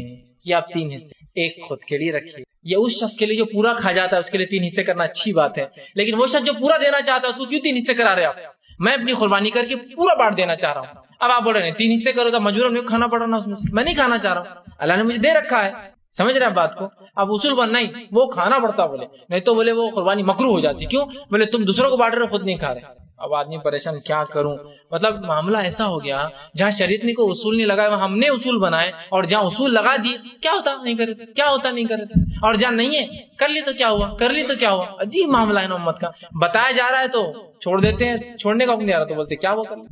کہ آپ 3 حصے ایک خود کے لیے رکھیے، یہ اس شخص کے لیے جو پورا کھا جاتا ہے اس کے لیے 3 حصے کرنا اچھی بات ہے، لیکن وہ شخص جو پورا دینا چاہتا ہے اس کو کیوں 3 حصے کرا رہے آپ؟ میں اپنی قربانی کر کے پورا بانٹ دینا چاہ رہا ہوں، اب آپ بول رہے ہیں 3 حصے کرو تو مجبوراً مجھے کھانا پڑ رہا اس میں سے، میں نہیں کھانا چاہ رہا ہوں، اللہ نے مجھے دے رکھا ہے، سمجھ رہے ہیں بات کو؟ اب اصول بن نہیں وہ کھانا پڑتا، بولے نہیں تو بولے وہ قربانی مکروہ ہو جاتی، کیوں؟ بولے تم دوسروں کو بانٹ رہے خود نہیں کھا رہے۔ اب آدمی پریشان کیا کروں، مطلب معاملہ ایسا ہو گیا جہاں شریعت نے کوئی اصول نہیں لگائے وہاں ہم نے اصول بنائے، اور جہاں اصول لگا دیے کیا ہوتا نہیں کرے تو کیا ہوتا نہیں کرے تو، اور جہاں نہیں ہے کر لی تو کیا ہوا، کر لی تو کیا ہوا، عجیب معاملہ ہے نا امت کا، بتایا جا رہا ہے تو چھوڑ دیتے ہیں، چھوڑنے کا حکم نہیں آ رہا تو بولتے کیا وہ کر لیں۔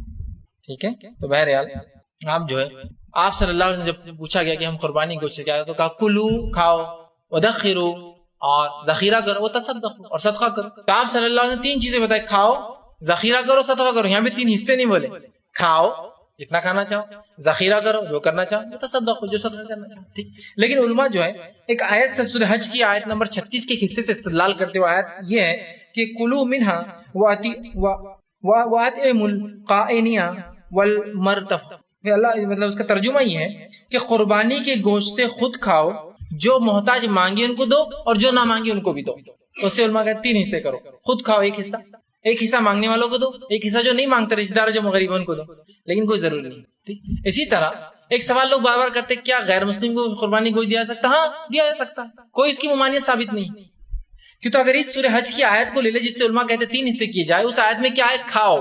ٹھیک ہے، تو بہرحال آپ جو ہے آپ صلی اللہ علیہ وسلم جب پوچھا گیا کہ ہم قربانی گوشت سے کیا تو کہا کلو کھاؤ ودخرو اور ذخیرہ کرو وتصدقوا اور صدقہ کرو، تو آپ صلی اللہ علیہ وسلم 3 چیزیں بتائے، کھاؤ، ذخیرہ کرو، صدقہ کرو، یہاں بھی 3 حصے نہیں بولے، کھاؤ جتنا کھانا چاہو، ذخیرہ کرو جو کرنا چاہو، تصدقوا جو صدقہ کرنا چاہو، ٹھیک۔ لیکن علماء جو ہے ایک آیت سے سورہ حج کی آیت نمبر 36 کے حصے سے استدلال کرتے ہوئے آیت یہ ہے کہ کلوا منہا وَأَطْعِمُوا الْقَائِنِينَ وَالْمُعْتَرِفِينَ، اللہ مطلب اس کا ترجمہ یہ ہے کہ قربانی کے گوشت سے خود کھاؤ، جو محتاج مانگے ان کو دو اور جو نہ مانگے ان کو بھی دو، تو اس سے علماء کہتے 3 حصے کرو، خود کھاؤ ایک حصہ مانگنے والوں کو دو، ایک حصہ جو نہیں مانگتے رشتے دار جو غریب ان کو دو، لیکن کوئی ضروری نہیں، ٹھیک۔ اسی طرح ایک سوال لوگ بار بار کرتے کیا غیر مسلم کو قربانی کوئی دیا جا سکتا؟ ہاں دیا جا سکتا، کوئی اس کی ممانعت ثابت نہیں، کیوں تو اگر اس سورہ حج کی آیت کو لے لے جس سے علماء کہتے 3 حصے کیے جائے، اس آیت میں کیا ہے؟ کھاؤ،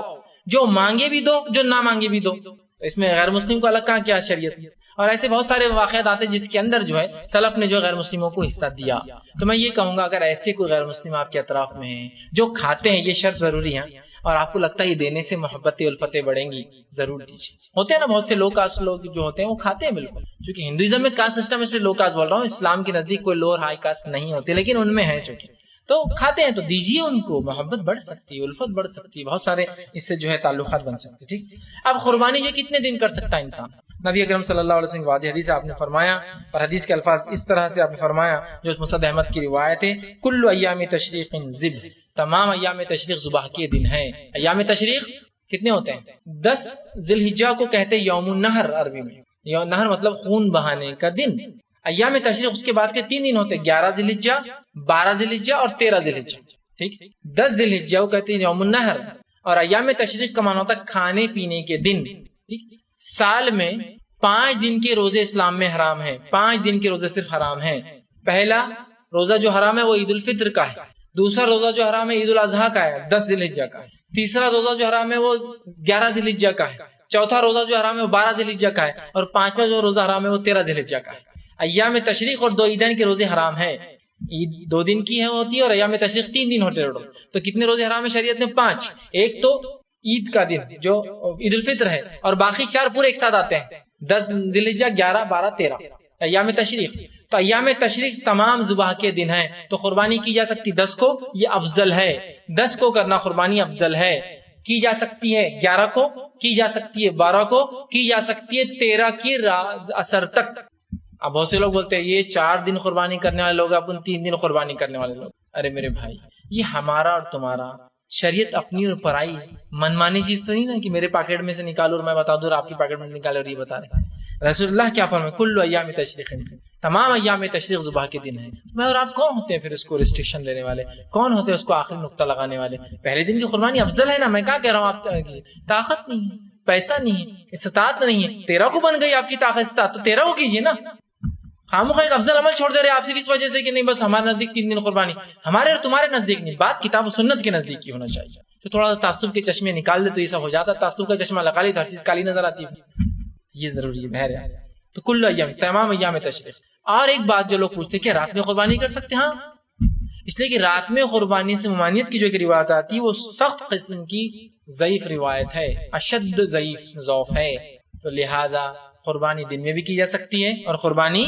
جو مانگے بھی دو جو نہ مانگے بھی دو، اس میں غیر مسلم کو الگ کہاں کیا شریعت، اور ایسے بہت سارے واقعات آتے جس کے اندر جو ہے سلف نے جو غیر مسلموں کو حصہ دیا۔ تو میں یہ کہوں گا اگر ایسے کوئی غیر مسلم آپ کے اطراف میں ہیں جو کھاتے ہیں، یہ شرط ضروری ہے، اور آپ کو لگتا ہے یہ دینے سے محبتیں الفتیں بڑھیں گی، ضرور دیجیے۔ ہوتے ہیں نا بہت سے لو کاسٹ لوگ جو ہوتے ہیں وہ کھاتے ہیں بالکل، چونکہ ہندوازم میں کاسٹ سسٹم ہے سے لو کاسٹ بول رہا ہوں، اسلام کے نزدیک کوئی لو اور ہائی کاسٹ نہیں ہوتے، لیکن ان میں ہے چونکہ تو کھاتے ہیں تو دیجیے ان کو، محبت بڑھ سکتی ہے، الفت بڑھ سکتی ہے، بہت سارے اس سے جو ہے تعلقات بن سکتے، ٹھیک۔ اب قربانی جو کتنے دن کر سکتا ہے انسان؟ نبی اکرم صلی اللہ علیہ وسلم واضح حدیث آپ نے فرمایا، اور حدیث کے الفاظ اس طرح سے آپ نے فرمایا جو مسند احمد کی روایت ہے، کل ایام تشریق ذبح، تمام ایام تشریق ذبح کے دن ہیں۔ ایام تشریق کتنے ہوتے ہیں؟ 10 ذی الحجہ کو کہتے ہیں یوم النحر، عربی میں یوم النحر مطلب خون بہانے کا دن۔ ایام تشریق اس کے بعد کے 3 دن ہوتے ہیں، 11 ذی الحجہ، 12 ذی الحجہ اور 13 ذی الحجہ، ٹھیک۔ 10 ذی الحجہ کو کہتے ہیں یوم النحر، اور ایام تشریق کا معنی ہوتا ہے کھانے پینے کے دن، ٹھیک۔ سال میں 5 دن کے روزے اسلام میں حرام ہیں، 5 دن کے روزے صرف حرام ہیں۔ پہلا روزہ جو حرام ہے وہ عید الفطر کا ہے، دوسرا روزہ جو حرام ہے عید الاضحیٰ کا ہے 10 ذی الحجہ کا ہے، تیسرا روزہ جو حرام ہے وہ 11 ذی الحجہ کا ہے، چوتھا روزہ جو حرام ہے وہ 12 ذی الحجہ کا ہے، اور 5واں جو روزہ حرام ہے وہ 13 ذی الحجہ کا ہے۔ ایام تشریق اور 2 عیدین کے روزے حرام ہیں، عید 2 دن کی ہے ہوتی ہے اور ایام تشریق 3 دن ہوتے ہیں، تو کتنے روزے حرام ہے شریعت نے؟ 5۔ ایک تو عید کا دن جو عید الفطر ہے، اور باقی 4 پورے ایک ساتھ آتے ہیں، 10 ذی الحجہ، 11، 12، 13 ایام تشریق۔ تو ایام تشریق تمام ذبح کے دن ہیں، تو قربانی کی جا سکتی 10 کو، یہ افضل ہے، 10 کو کرنا قربانی افضل ہے، کی جا سکتی ہے 11 کو، کی جا سکتی ہے 12 کو، کی جا سکتی ہے 13 کی اثر تک۔ اب بہت سے لوگ بولتے ہیں یہ 4 دن قربانی کرنے والے لوگ، اپن 3 دن قربانی کرنے والے لوگ۔ ارے میرے بھائی، یہ ہمارا اور تمہارا شریعت اپنی اور پرائی منمانی چیز تو نہیں نا کہ میرے پاکٹ میں سے نکالو اور میں بتا دوں اور آپ کی پاکٹ میں نکالو اور یہ بتا رہے۔ رسول اللہ کیا فرمائے؟ کل ایام تشریق سے، تمام ایام تشریق ذبح کے دن ہیں۔ میں اور آپ کون ہوتے ہیں پھر اس کو ریسٹرکشن دینے والے؟ کون ہوتے ہیں اس کو آخری نقطہ لگانے والے؟ پہلے دن کی قربانی افضل ہے نا، میں کیا کہہ رہا ہوں، آپ طاقت نہیں ہے، پیسہ نہیں ہے، استطاعت نہیں ہے، 13 کو بن گئی آپ کی طاقت استطاعت، تو 13 کو کیجیے نا۔ خامخواہ ایک افضل عمل چھوڑ دے رہے آپ صرف اس وجہ سے کہ نہیں بس ہمارے نزدیک 3 دن قربانی، ہمارے اور تمہارے نزدیک نہیں، بات کتاب و سنت کے نزدیک کی ہونا چاہیے۔ تو تھوڑا سا تعصب کے چشمے نکال دے تو یہ سب ہو جاتا، تعصب کا چشمہ لگا لی تو ہر چیز کالی نظر آتی ہے، یہ ضروری ہے بہرحال۔ تو کل ایام، تمام ایام تشریق۔ اور ایک بات جو لوگ پوچھتے ہیں کہ رات میں قربانی کر سکتے ہیں؟ ہاں، اس لیے کہ رات میں قربانی سے ممانعت کی جو ایک روایت آتی ہے وہ سخت قسم کی ضعیف روایت ہے، اشد ضعیف ضعف ہے، تو لہٰذا قربانی دن میں بھی کی جا سکتی ہے اور قربانی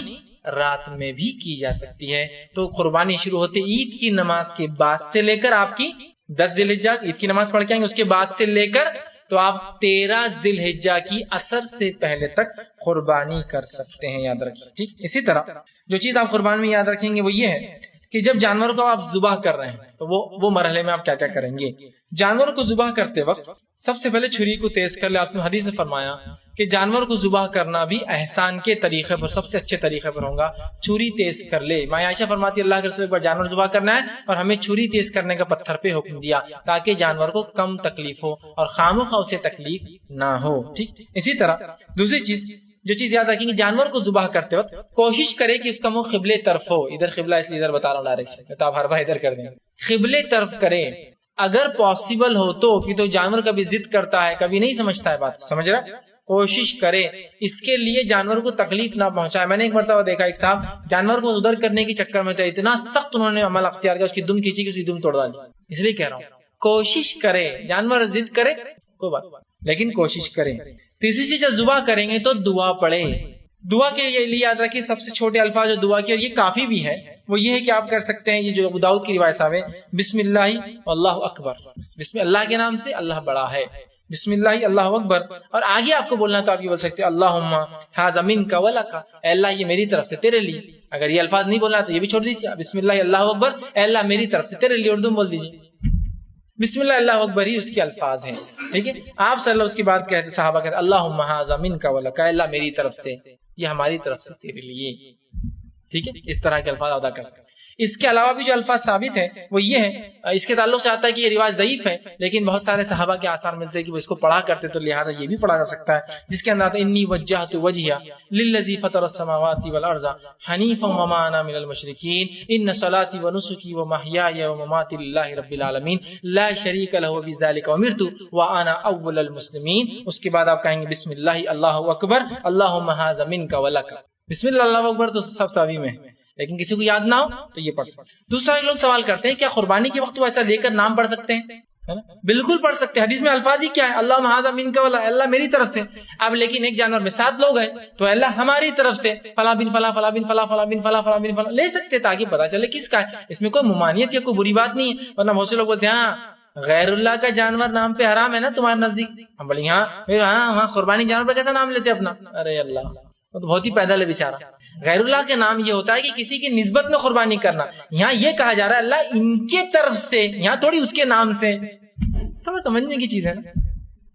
رات میں بھی کی جا سکتی ہے۔ تو قربانی شروع ہوتے عید کی نماز کے بعد سے لے کر آپ کی 10 ذی الحجہ عید کی نماز پڑھ کے آئیں گے، اس کے بعد سے لے کر تو آپ 13 ذی الحجہ کی عصر سے پہلے تک قربانی کر سکتے ہیں، یاد رکھیے ٹھیک۔ اسی طرح جو چیز آپ قربانی میں یاد رکھیں گے وہ یہ ہے کہ جب جانور کو آپ ذبح کر رہے ہیں تو وہ مرحلے میں آپ کیا کیا کریں گے۔ جانور کو ذبح کرتے وقت سب سے پہلے چھری کو تیز کر لے۔ آپ نے حدیث میں فرمایا کہ جانور کو ذبح کرنا بھی احسان کے طریقے پر سب سے اچھے طریقے پر ہوگا، چھری تیز کر لے۔ ماں عائشہ فرماتی اللہ کے رسول پر جانور ذبح کرنا ہے اور ہمیں چھری تیز کرنے کا پتھر پہ حکم دیا تاکہ جانور کو کم تکلیف ہو اور خامخواہ اسے تکلیف نہ ہو ٹھیک۔ اسی طرح دوسری چیز جو چیز یاد رکھیں گے، جانور کو ذبح کرتے وقت کوشش کرے کہ اس کا منہ قبلے طرف ہو۔ ادھر قبلہ اس لیے ادھر بتا رہا ہوں ڈائریکشن، تو آپ ہر بار ادھر کر دیں، قبلے طرف کرے اگر پاسبل ہو تو، کہ تو جانور کبھی ضد کرتا ہے کبھی نہیں سمجھتا ہے بات، سمجھ رہا، کوشش کرے اس کے لیے جانور کو تکلیف نہ پہنچائے۔ میں نے ایک مرتبہ دیکھا ایک صاحب جانور کو ادھر کرنے کے چکر میں تو اتنا سخت انہوں نے عمل اختیار کیا، اس کی دم کھینچی کہ اس کی دم توڑ ڈالی۔ اس لیے کہہ رہا ہوں کوشش کرے، جانور ضد کرے کوئی بات لیکن کوشش کرے۔ تیسری چیز جب ذبح کریں گے تو دعا پڑھے۔ دعا کے لیے یاد رکھیے سب سے چھوٹے الفاظ جو دعا کے، اور یہ کافی بھی ہے، وہ یہ ہے کہ آپ کر سکتے ہیں، یہ جو ابو داؤد کی روایت صاحب ہے، بسم اللہ اللہ اکبر، بسم اللہ کے نام سے، اللہ بڑا ہے، بسم اللہ اللہ اکبر، اور آگے آپ کو بولنا تو آپ یہ بول سکتے ہیں اللہم ھذا منک ولک، اے اللہ یہ میری طرف سے تیرے لیے۔ اگر یہ الفاظ نہیں بولنا تو یہ بھی چھوڑ دیجیے، بسم اللہ اللہ اکبر، اے اللہ میری طرف سے تیرے لیے، اردو میں بول دیجیے، بسم اللہ اللہ اکبر ہی اس کے الفاظ ہیں ٹھیک ہے۔ آپ صلی اللہ اس کی بات کہتے صحابہ کہتے اللہم ھذا منک ولک، اے اللہ میری طرف سے، یہ ہماری طرف سے تیرے لیے ٹھیک ہے۔ اس طرح کے الفاظ ادا کر سکتے ہیں۔ اس کے علاوہ بھی جو الفاظ ثابت ہیں وہ یہ ہے، اس کے تعلق سے آتا ہے کہ یہ روایت ضعیف ہے لیکن بہت سارے صحابہ کے آثار ملتے ہیں کہ وہ اس کو پڑھا کرتے، تو لہٰذا یہ بھی پڑھا جا سکتا ہے، جس کے اندر آتا ہے انی وجہت وجہیا للذی فطر السماوات والارض حنیفا وما انا من المشرکین ان صلاتی ونسکی ومحیای ومماتی للہ رب العالمین لا شریک لہ وبذلک امرت وانا اول المسلمین۔ اس کے بعد آپ کہیں گے بسم اللہ اللہ اکبر اللہم ھذا منک ولک۔ بسم اللہ اللہ اکبر تو سب صحابی میں، لیکن کسی کو یاد نہ ہو تو یہ پڑھ سکتے۔ دوسرا لوگ سوال کرتے ہیں کیا قربانی کے وقت وہ ایسا لے کر نام پڑھ سکتے ہیں؟ بالکل پڑھ سکتے ہیں، حدیث میں الفاظ ہی کیا ہے، اللہم ھذا منک ولک، اللہ میری طرف سے۔ اب لیکن ایک جانور میں 7 لوگ ہیں تو اللہ ہماری طرف سے فلاں بن فلاں فلاں بن فلاں فلاں بن فلاں فلاں بن فلاں لے سکتے تاکہ پتہ چلے کس کا ہے۔ اس میں کوئی ممانعت یا کوئی بری بات نہیں ہے، ورنہ بہت سے لوگ بولتے ہیں ہاں غیر اللہ کا جانور نام پہ حرام ہے نا تمہارے نزدیک، ہم بولیں ہاں قربانی جانور پہ کیسا نام لیتے اپنا؟ ارے اللہ وہ تو بہت ہی پیدل ہے بیچارہ۔ غیر اللہ کے نام یہ ہوتا ہے کہ کسی کی نسبت میں قربانی کرنا، یہاں یہ کہا جا رہا ہے اللہ ان کے طرف سے، یہاں تھوڑی اس کے نام سے، تھوڑا سمجھنے کی چیز ہے نا۔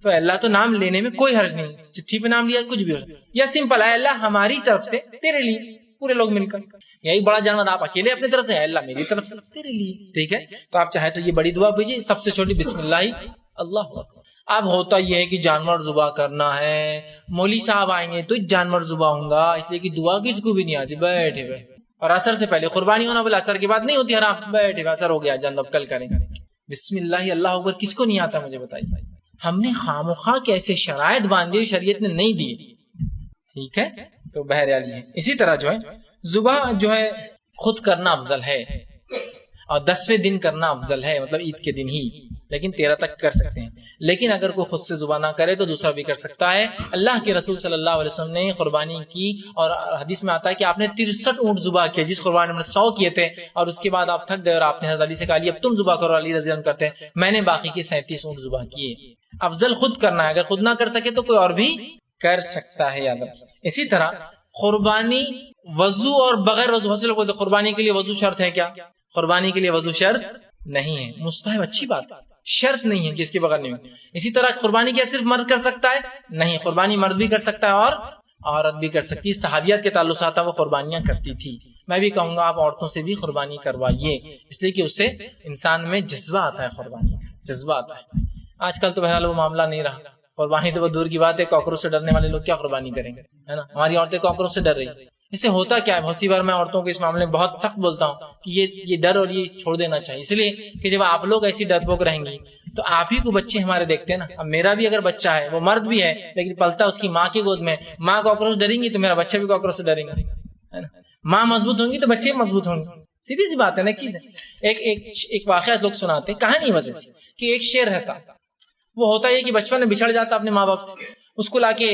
تو اللہ تو نام لینے میں کوئی حرج نہیں، چٹھی پہ نام لیا کچھ بھی ہو سکتا، یا سمپل ہے اللہ ہماری طرف سے تیرے لیے، پورے لوگ مل کر، یا ایک بڑا جانور آپ اکیلے اپنی طرف سے ہے اللہ میری طرف سے تیرے لیے ٹھیک ہے۔ تو آپ چاہے تو یہ بڑی دعا بھیجیے، سب سے چھوٹی بسم اللہ اللہ اکبر۔ اب ہوتا یہ ہے کہ جانور ذبح کرنا ہے، مولوی صاحب آئیں گے تو جانور ذبح ہوں گا، اس لیے کہ دعا کس کو بھی نہیں آتی، بیٹھے ہوئے، اور اثر سے پہلے قربانی ہونا، بولے اثر کے بعد نہیں ہوتی حرام، بیٹھے ہوئے اثر ہو گیا جان اب کل کریں گے۔ بسم اللہ اللہ اکبر کس کو نہیں آتا مجھے بتائیے؟ ہم نے خامخواہ کیسے شرائط باندھی شریعت نے نہیں دی ٹھیک ہے۔ تو بہرحال یہ اسی طرح جو ہے ذبح جو ہے خود کرنا افضل ہے، اور 10ویں دن کرنا افضل ہے، مطلب عید کے دن ہی، لیکن 13 تک کر سکتے ہیں۔ لیکن اگر کوئی خود سے ذبح نہ کرے تو دوسرا بھی کر سکتا ہے۔ اللہ کے رسول صلی اللہ علیہ وسلم نے قربانی کی، اور حدیث میں آتا ہے کہ آپ نے 63 اونٹ ذبح کیے، جس قربانی میں 100 کیے تھے، اور اس کے بعد آپ تھک گئے اور آپ نے حضرت علی سے کہا اب تم ذبح کرو، علی رضی اللہ عنہ کرتے ہیں، میں نے باقی کے 37 اونٹ ذبح کیے۔ افضل خود کرنا ہے، اگر خود نہ کر سکے تو کوئی اور بھی کر سکتا ہے، یاد رکھیں۔ اسی طرح قربانی وضو اور بغیر وضو، حاصل کو قربانی کے لیے وضو شرط ہے کیا؟ قربانی کے لیے وضو شرط نہیں ہے، مستحب اچھی بات، شرط نہیں ہے کہ اس کے بغیر نہیں۔ اسی طرح قربانی کیا صرف مرد کر سکتا ہے؟ نہیں، قربانی مرد بھی کر سکتا ہے اور عورت بھی کر سکتی ہے۔ صحابیات کے تعلق سے آتا وہ قربانیاں کرتی تھی، میں بھی کہوں گا آپ عورتوں سے بھی قربانی کروائیے، اس لیے کہ اس سے انسان میں جذبہ آتا ہے، قربانی کا جذبہ آتا ہے۔ آج کل تو بہرحال وہ معاملہ نہیں رہا، قربانی تو وہ دور کی بات ہے، کاکروچ سے ڈرنے والے لوگ کیا قربانی کریں گے، ہے نا؟ ہماری عورتیں کاکروچ سے ڈر رہی ہیں، اس سے ہوتا کیا ہے؟ بہت سی بار میں عورتوں کو اس معاملے میں بہت سخت بولتا ہوں کہ یہ ڈر اور یہ چھوڑ دینا چاہیے، اس لیے کہ جب آپ لوگ ایسی ڈرپوک رہیں گی تو آپ ہی کو بچے ہمارے دیکھتے ہیں نا۔ اب میرا بھی اگر بچہ ہے، وہ مرد بھی ہے لیکن پلتا اس کی ماں کی گود میں، ماں کاکروچ ڈریں گی تو میرا بچہ بھی کاکروچ سے ڈرے گا، ہے نا؟ ماں مضبوط ہوں گی تو بچے مضبوط ہوں گے، سیدھی سی بات ہے نا۔ ایک چیز ہے، ایک واقعہ لوگ سناتے ہیں کہانی وجہ سے، کہ ایک شیر رہتا، وہ ہوتا ہے کہ بچپن میں بچھڑ جاتا اپنے ماں باپ سے، اس کو لا کے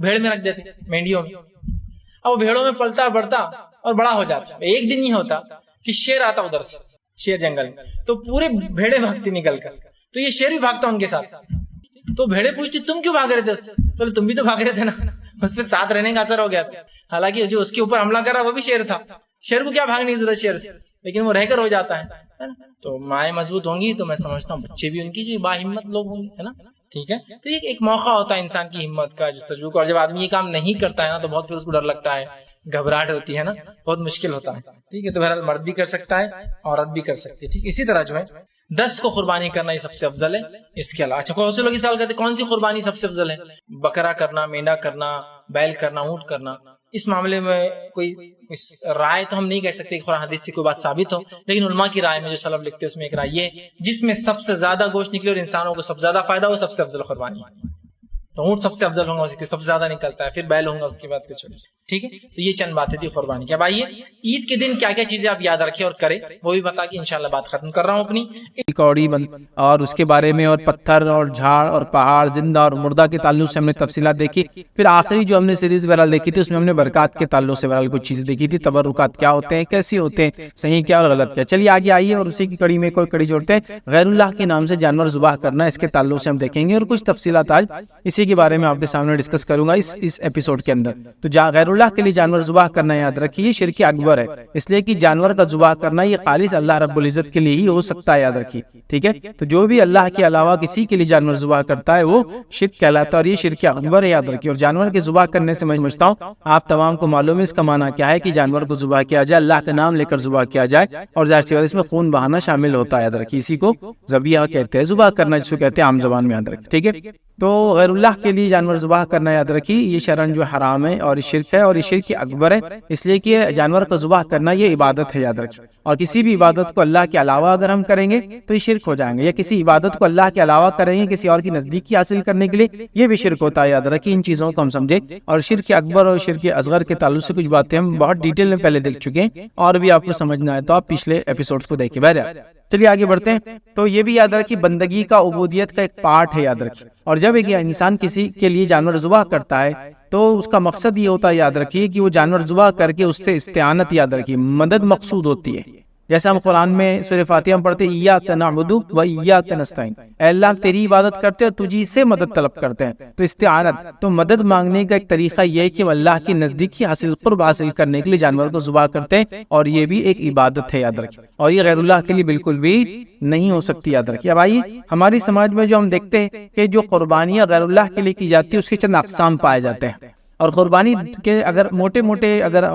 بھیڑ میں رکھ دیتے، مینڈیوں میں، اور وہ بھیڑوں میں پلتا بڑھتا اور بڑا ہو جاتا۔ ایک دن یہ ہوتا کہ شیر آتا ادھر سے، شیر جنگل میں، تو پورے بھیڑے بھاگتی نکل کر، تو یہ شیر بھی بھاگتا ان کے ساتھ، تو بھیڑیں پوچھتی تم کیوں بھاگ رہے تھے اس سے؟ تو تم بھی تو بھاگ رہے تھے نا، اس پہ ساتھ رہنے کا اثر ہو گیا تھا. حالانکہ جو اس کے اوپر حملہ کر رہا وہ بھی شیر تھا، شیر کو کیا بھاگنے کی ضرورت شیر سے، لیکن وہ رہ کر ہو جاتا ہے. تو مائیں مضبوط ہوں گی تو میں سمجھتا ہوں بچے بھی ان کی جو با ہمت لوگ ہوں گے، ہے نا. ٹھیک ہے، تو یہ ایک موقع ہوتا ہے انسان کی ہمت کا، جستجو کا. اور جب آدمی یہ کام نہیں کرتا ہے نا تو بہت پھر اس کو ڈر لگتا ہے، گھبراہٹ ہوتی ہے نا، بہت مشکل ہوتا ہے. ٹھیک ہے، تو بہرحال مرد بھی کر سکتا ہے، عورت بھی کر سکتی ہے. ٹھیک، اسی طرح جو ہے 10 کو قربانی کرنا یہ سب سے افضل ہے. اس کے علاوہ اچھا بہت سے لوگ یہ سوال کرتے ہیں کون سی قربانی سب سے افضل ہے؟ بکرا کرنا، مینڈا کرنا، بیل کرنا، اونٹ کرنا. اس معاملے میں کوئی رائے تو ہم نہیں کہہ سکتے کہ قرآن حدیث سے کوئی بات ثابت ہو، لیکن علماء کی رائے میں جو سلف لکھتے ہیں اس میں ایک رائے یہ ہے جس میں سب سے زیادہ گوشت نکلے اور انسانوں کو سب سے زیادہ فائدہ ہو، سب سے افضل قربانی ہے. تو اونٹ سب سے افضل ہوگا، اس کے سب سے زیادہ نکلتا ہے، پھر بیل ہوگا، اس کے بعد پھر چھوٹی. ٹھیک ہے، تو یہ چند باتیں تھی قربانی کی. اب آئیے عید کے دن کیا کیا چیزیں آپ یاد رکھیں اور کریں وہ بھی بتا کے انشاءاللہ بات ختم کر رہا ہوں اپنی. کوڑی اور اس کے بارے میں، اور پتھر اور جھاڑ اور پہاڑ، زندہ اور مردہ کے تعلق سے ہم نے تفصیلات دیکھی. پھر آخری جو ہم نے سیریز بہرحال دیکھی تھی اس میں ہم نے برکات کے تعلق سے بہرحال کچھ چیزیں دیکھی تھی، تبرکات کیا ہوتے ہیں، کیسے ہوتے ہیں، صحیح کیا اور غلط کیا. چلیے آگے آئیے اور اسی کی کڑی میں کوئی کڑی جوڑتے ہیں. غیر اللہ کے نام سے جانور ذبح کرنا، اس کے تعلق سے ہم دیکھیں گے اور کچھ تفصیلات آج اسی کے بارے میں آپ کے سامنے ڈسکس کروں گا اس ایپیسوڈ کے اندر. تو غیر اللہ کے لیے جانور ذبح کرنا یاد رکھیے شرک اکبر ہے، اس لیے کہ جانور کا ذبح کرنا یہ خالص اللہ رب العزت کے لیے ہی ہو سکتا ہے، یاد رکھیے. ٹھیک ہے، تو جو بھی اللہ کے علاوہ کسی کے لیے جانور ذبح کرتا ہے وہ شرک کہلاتا ہے، اور یہ شرک اکبر ہے، یاد رکھیے. اور جانور کے ذبح کرنے سے میں سمجھتا ہوں آپ تمام کو معلوم ہے اس کا معنی کیا ہے کہ جانور کو ذبح کیا جائے، اللہ کا نام لے کر ذبح کیا جائے، اور ظاہر سی بات اس میں خون بہانا شامل ہوتا ہے، یاد رکھیے. اسی کو ذبیحہ کہتے ہیں، ذبح کرنا جس کو کہتے ہیں عام زبان میں، یاد رکھیے. ٹھیک ہے، تو غیر اللہ کے لیے جانور ذبح کرنا یاد رکھیے یہ شرعاً جو حرام ہے اور شرک ہے، اور یہ شرک اکبر ہے، اس لیے کہ جانور کو ذبح کرنا یہ عبادت ہے، یاد رکھیے. اور کسی بھی عبادت کو اللہ کے علاوہ اگر ہم کریں گے تو یہ شرک ہو جائیں گے، یا کسی عبادت کو اللہ کے علاوہ کریں گے کسی اور کی نزدیکی حاصل کرنے کے لیے یہ بھی شرک ہوتا ہے، یاد رکھیے. ان چیزوں کو ہم سمجھیں. اور شرک اکبر اور شرک اصغر کے تعلق سے کچھ باتیں ہم بہت ڈیٹیل میں پہلے دیکھ چکے ہیں، اور بھی آپ کو سمجھنا ہے تو آپ پچھلے ایپیسوڈز کو دیکھیں. بہرحال چلیے آگے بڑھتے ہیں. تو یہ بھی یاد رکھیے بندگی کا عبودیت کا ایک پارٹ ہے، یاد رکھیے. اور جب ایک انسان کسی کے لیے جانور ذبح کرتا ہے تو اس کا مقصد یہ ہوتا ہے، یاد رکھیے کہ وہ جانور ذبح کر کے اس سے استعانت، یاد رکھیے مدد مقصود ہوتی ہے. جیسے ہم قرآن میں سورہ فاتحہ میں پڑھتے ہیں ایاک نعبد و ایاک نستعین، اے اللہ تیری عبادت کرتے ہیں اور تجھی سے مدد طلب کرتے ہیں. تو استعانت، تو مدد مانگنے کا ایک طریقہ یہ ہے کہ ہم اللہ کی نزدیکی حاصل قرب حاصل کرنے کے لیے جانور کو ذبح کرتے ہیں، اور یہ بھی ایک عبادت ہے، یاد رکھیں. اور یہ غیر اللہ کے لیے بالکل بھی نہیں ہو سکتی، یاد رکھیے. اب آئیے ہماری سماج میں جو ہم دیکھتے ہیں کہ جو قربانیاں غیر اللہ کے لیے کی جاتی ہے اس کے چند اقسام پائے جاتے ہیں. اور قربانی کے اگر موٹے اگر